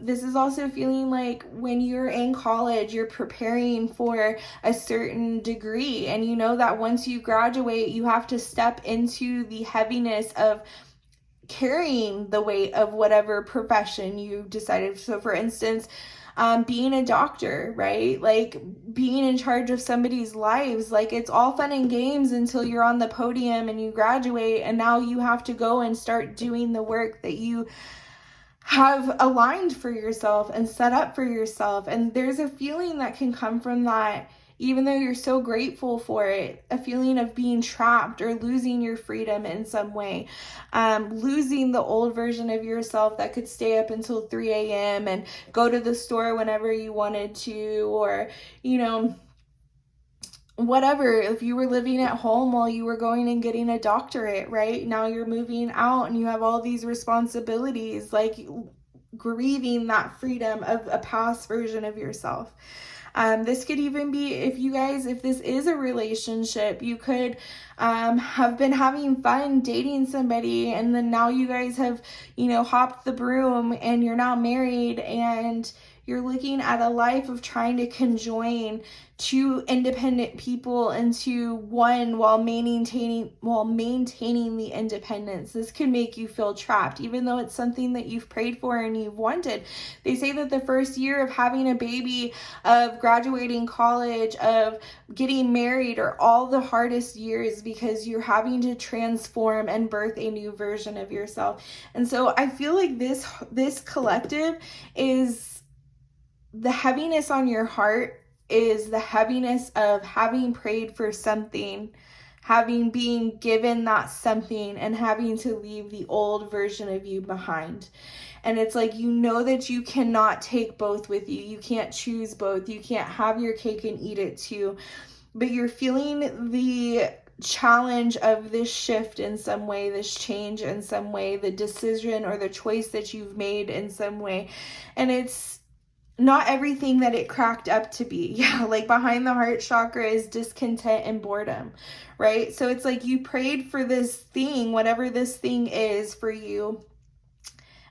This is also feeling like when you're in college, you're preparing for a certain degree, and you know that once you graduate, you have to step into the heaviness of carrying the weight of whatever profession you decided. So for instance, being a doctor, right? Like being in charge of somebody's lives, like it's all fun and games until you're on the podium and you graduate, and now you have to go and start doing the work that you have aligned for yourself and set up for yourself. And there's a feeling that can come from that, even though you're so grateful for it, a feeling of being trapped or losing your freedom in some way, losing the old version of yourself that could stay up until 3 a.m. and go to the store whenever you wanted to, or, you know, whatever, if you were living at home while you were going and getting a doctorate, right? Now you're moving out and you have all these responsibilities, like grieving that freedom of a past version of yourself. This could even be, if this is a relationship, you could have been having fun dating somebody, and then now you guys have, hopped the broom and you're now married, and you're looking at a life of trying to conjoin two independent people into one while maintaining the independence. This can make you feel trapped, even though it's something that you've prayed for and you've wanted. They say that the first year of having a baby, of graduating college, of getting married are all the hardest years because you're having to transform and birth a new version of yourself. And so I feel like this collective is the heaviness on your heart is the heaviness of having prayed for something, having been given that something, and having to leave the old version of you behind. And it's like, you know that you cannot take both with you. You can't choose both. You can't have your cake and eat it too. But you're feeling the challenge of this shift in some way, this change in some way, the decision or the choice that you've made in some way. And it's not everything that it cracked up to be. Yeah, like behind the heart chakra is discontent and boredom, right? So it's like you prayed for this thing, whatever this thing is for you.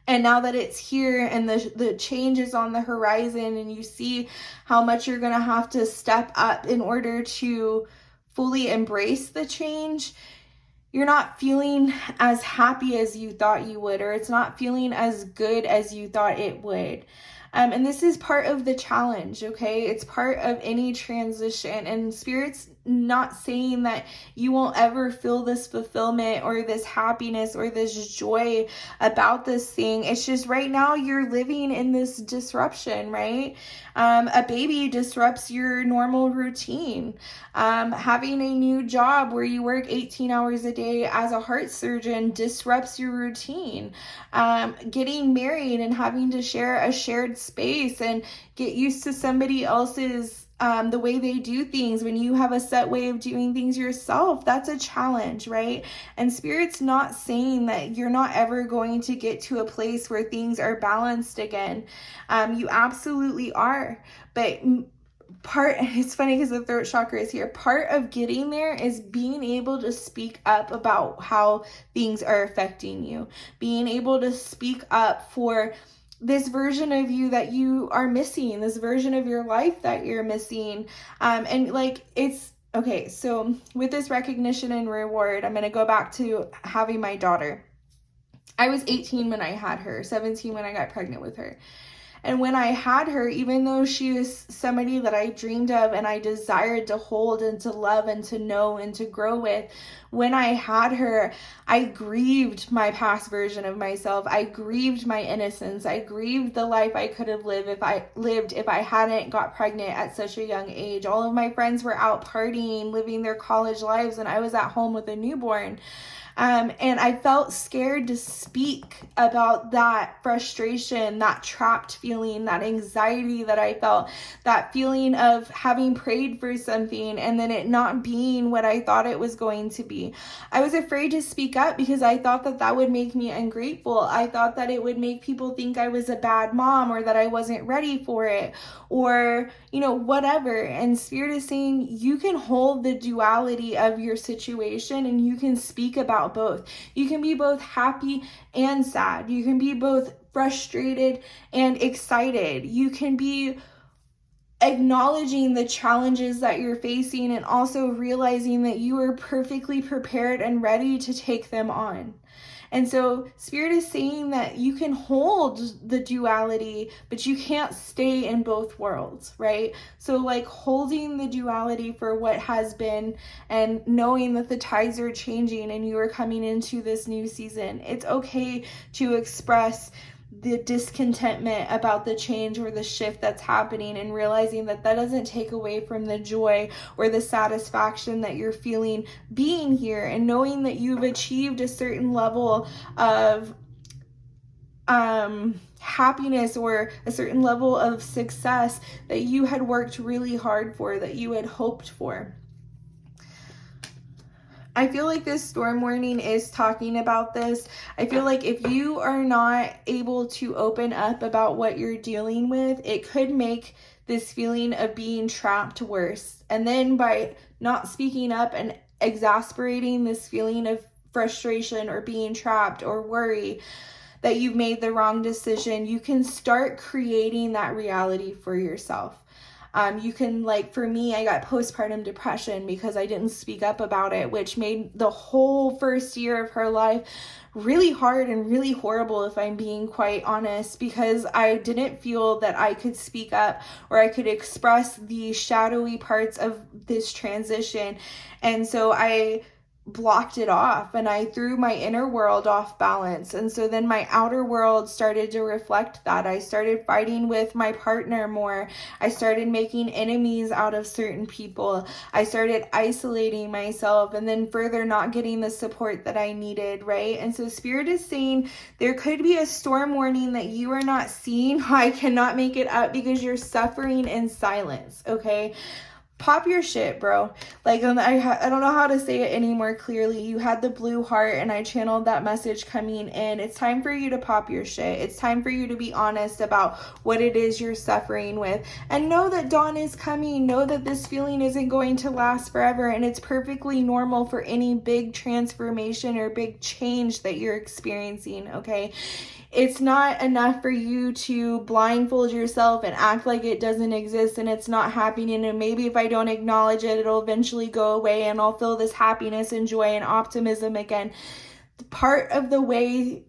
And now that it's here and the change is on the horizon, and you see how much you're going to have to step up in order to fully embrace the change, you're not feeling as happy as you thought you would, or it's not feeling as good as you thought it would. And this is part of the challenge, okay? It's part of any transition. And Spirit's not saying that you won't ever feel this fulfillment or this happiness or this joy about this thing. It's just right now you're living in this disruption, right? A baby disrupts your normal routine. Having a new job where you work 18 hours a day as a heart surgeon disrupts your routine. Getting married and having to share a shared space and get used to somebody else's the way they do things when you have a set way of doing things yourself, that's a challenge, right? And Spirit's not saying that you're not ever going to get to a place where things are balanced again. You absolutely are. But it's funny because the throat chakra is here. Part of getting there is being able to speak up about how things are affecting you, being able to speak up for this version of you that you are missing, this version of your life that you're missing. And like, it's okay. So with this recognition and reward, I'm going to go back to having my daughter. I was 18 when I had her, 17 when I got pregnant with her. And when I had her, even though she was somebody that I dreamed of and I desired to hold and to love and to know and to grow with, when I had her, I grieved my past version of myself. I grieved my innocence. I grieved the life I could have lived if I hadn't got pregnant at such a young age. All of my friends were out partying, living their college lives, and I was at home with a newborn. And I felt scared to speak about that frustration, that trapped feeling, that anxiety that I felt, that feeling of having prayed for something and then it not being what I thought it was going to be. I was afraid to speak up because I thought that that would make me ungrateful. I thought that it would make people think I was a bad mom or that I wasn't ready for it or, whatever. And Spirit is saying you can hold the duality of your situation and you can speak about both. You can be both happy and sad. You can be both frustrated and excited. You can be acknowledging the challenges that you're facing and also realizing that you are perfectly prepared and ready to take them on. And so Spirit is saying that you can hold the duality, but you can't stay in both worlds, right? So like holding the duality for what has been and knowing that the tides are changing and you are coming into this new season. It's okay to express the discontentment about the change or the shift that's happening and realizing that that doesn't take away from the joy or the satisfaction that you're feeling being here and knowing that you've achieved a certain level of happiness or a certain level of success that you had worked really hard for, that you had hoped for. I feel like this storm warning is talking about this. I feel like if you are not able to open up about what you're dealing with, it could make this feeling of being trapped worse. And then by not speaking up and exasperating this feeling of frustration or being trapped or worry that you've made the wrong decision, you can start creating that reality for yourself. You can, for me, I got postpartum depression because I didn't speak up about it, which made the whole first year of her life really hard and really horrible, if I'm being quite honest, because I didn't feel that I could speak up or I could express the shadowy parts of this transition. And so I blocked it off, and I threw my inner world off balance. And so then my outer world started to reflect that. I started fighting with my partner more. I started making enemies out of certain people. I started isolating myself, and then further not getting the support that I needed, right? And so Spirit is saying there could be a storm warning that you are not seeing. I cannot make it up because you're suffering in silence, okay? Pop your shit, bro. Like, I don't know how to say it any more clearly. You had the blue heart, and I channeled that message coming in. It's time for you to pop your shit. It's time for you to be honest about what it is you're suffering with. And know that dawn is coming. Know that this feeling isn't going to last forever, and it's perfectly normal for any big transformation or big change that you're experiencing, okay? It's not enough for you to blindfold yourself and act like it doesn't exist and it's not happening, and maybe if I don't acknowledge it, it'll eventually go away and I'll feel this happiness and joy and optimism again. Part of the way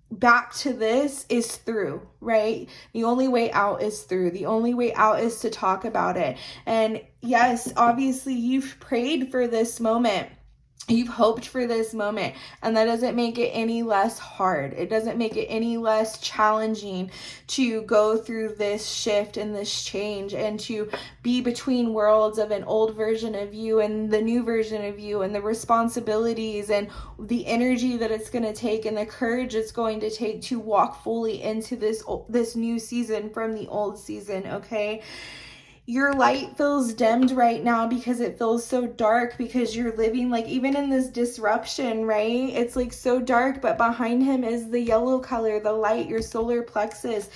back to this is through, right? The only way out is through. The only way out is to talk about it. And yes, obviously you've prayed for this moment. You've hoped for this moment, and that doesn't make it any less hard. It doesn't make it any less challenging to go through this shift and this change and to be between worlds of an old version of you and the new version of you, and the responsibilities and the energy that it's going to take and the courage it's going to take to walk fully into this new season from the old season, okay? Your light feels dimmed right now because it feels so dark, because you're living like, even in this disruption, right? It's like so dark, but behind him is the yellow color, the light, your solar plexus.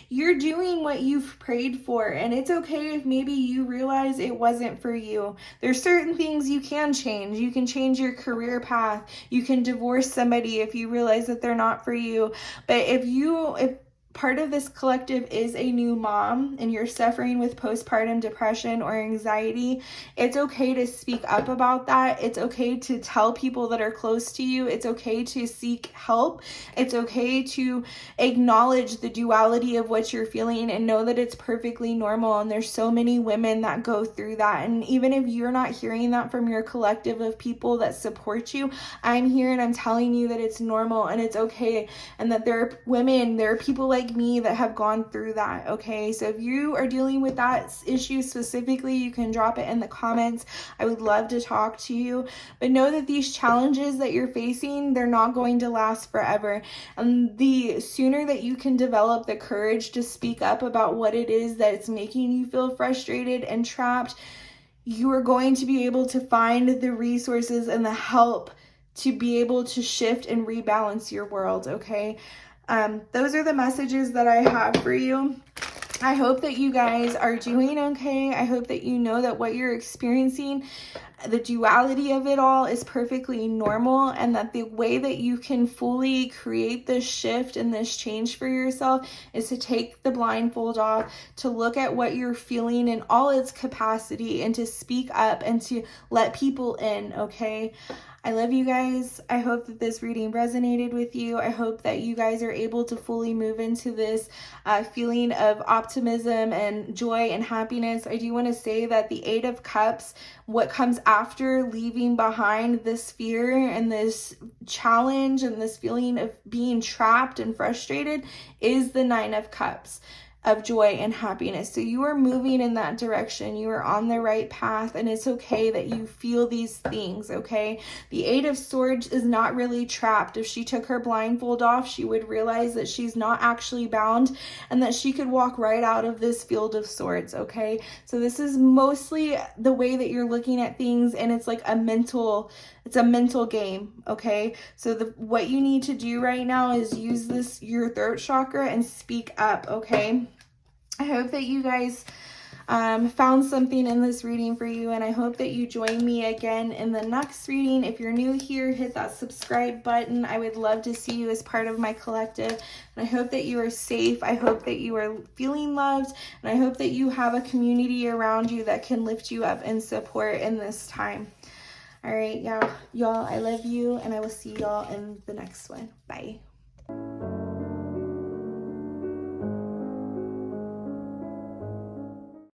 You're doing what you've prayed for, and it's okay if maybe you realize it wasn't for you. There's certain things you can change. You can change your career path. You can divorce somebody if you realize that they're not for you. But if part of this collective is a new mom and you're suffering with postpartum depression or anxiety, it's okay to speak up about that. It's okay to tell people that are close to you. It's okay to seek help. It's okay to acknowledge the duality of what you're feeling and know that it's perfectly normal. And there's so many women that go through that. And even if you're not hearing that from your collective of people that support you, I'm here and I'm telling you that it's normal and it's okay, and that there are people like me that have gone through that, okay? So if you are dealing with that issue specifically, you can drop it in the comments. I would love to talk to you. But know that these challenges that you're facing, they're not going to last forever. And the sooner that you can develop the courage to speak up about what it is that's making you feel frustrated and trapped, you are going to be able to find the resources and the help to be able to shift and rebalance your world, okay? Those are the messages that I have for you. I hope that you guys are doing okay. I hope that you know that what you're experiencing, the duality of it all, is perfectly normal, and that the way that you can fully create this shift and this change for yourself is to take the blindfold off, to look at what you're feeling in all its capacity, and to speak up and to let people in, okay? I love you guys. I hope that this reading resonated with you. I hope that you guys are able to fully move into this feeling of optimism and joy and happiness. I do want to say that the Eight of Cups, what comes after leaving behind this fear and this challenge and this feeling of being trapped and frustrated, is the Nine of Cups of joy and happiness. So you are moving in that direction. You are on the right path, and it's okay that you feel these things, okay? The Eight of Swords is not really trapped. If she took her blindfold off, she would realize that she's not actually bound and that she could walk right out of this field of swords, okay? So this is mostly the way that you're looking at things, and it's like it's a mental game, okay? So what you need to do right now is use your throat chakra and speak up, okay? I hope that you guys found something in this reading for you, and I hope that you join me again in the next reading. If you're new here, hit that subscribe button. I would love to see you as part of my collective, and I hope that you are safe. I hope that you are feeling loved, and I hope that you have a community around you that can lift you up and support in this time. All right, y'all, I love you, and I will see y'all in the next one. Bye.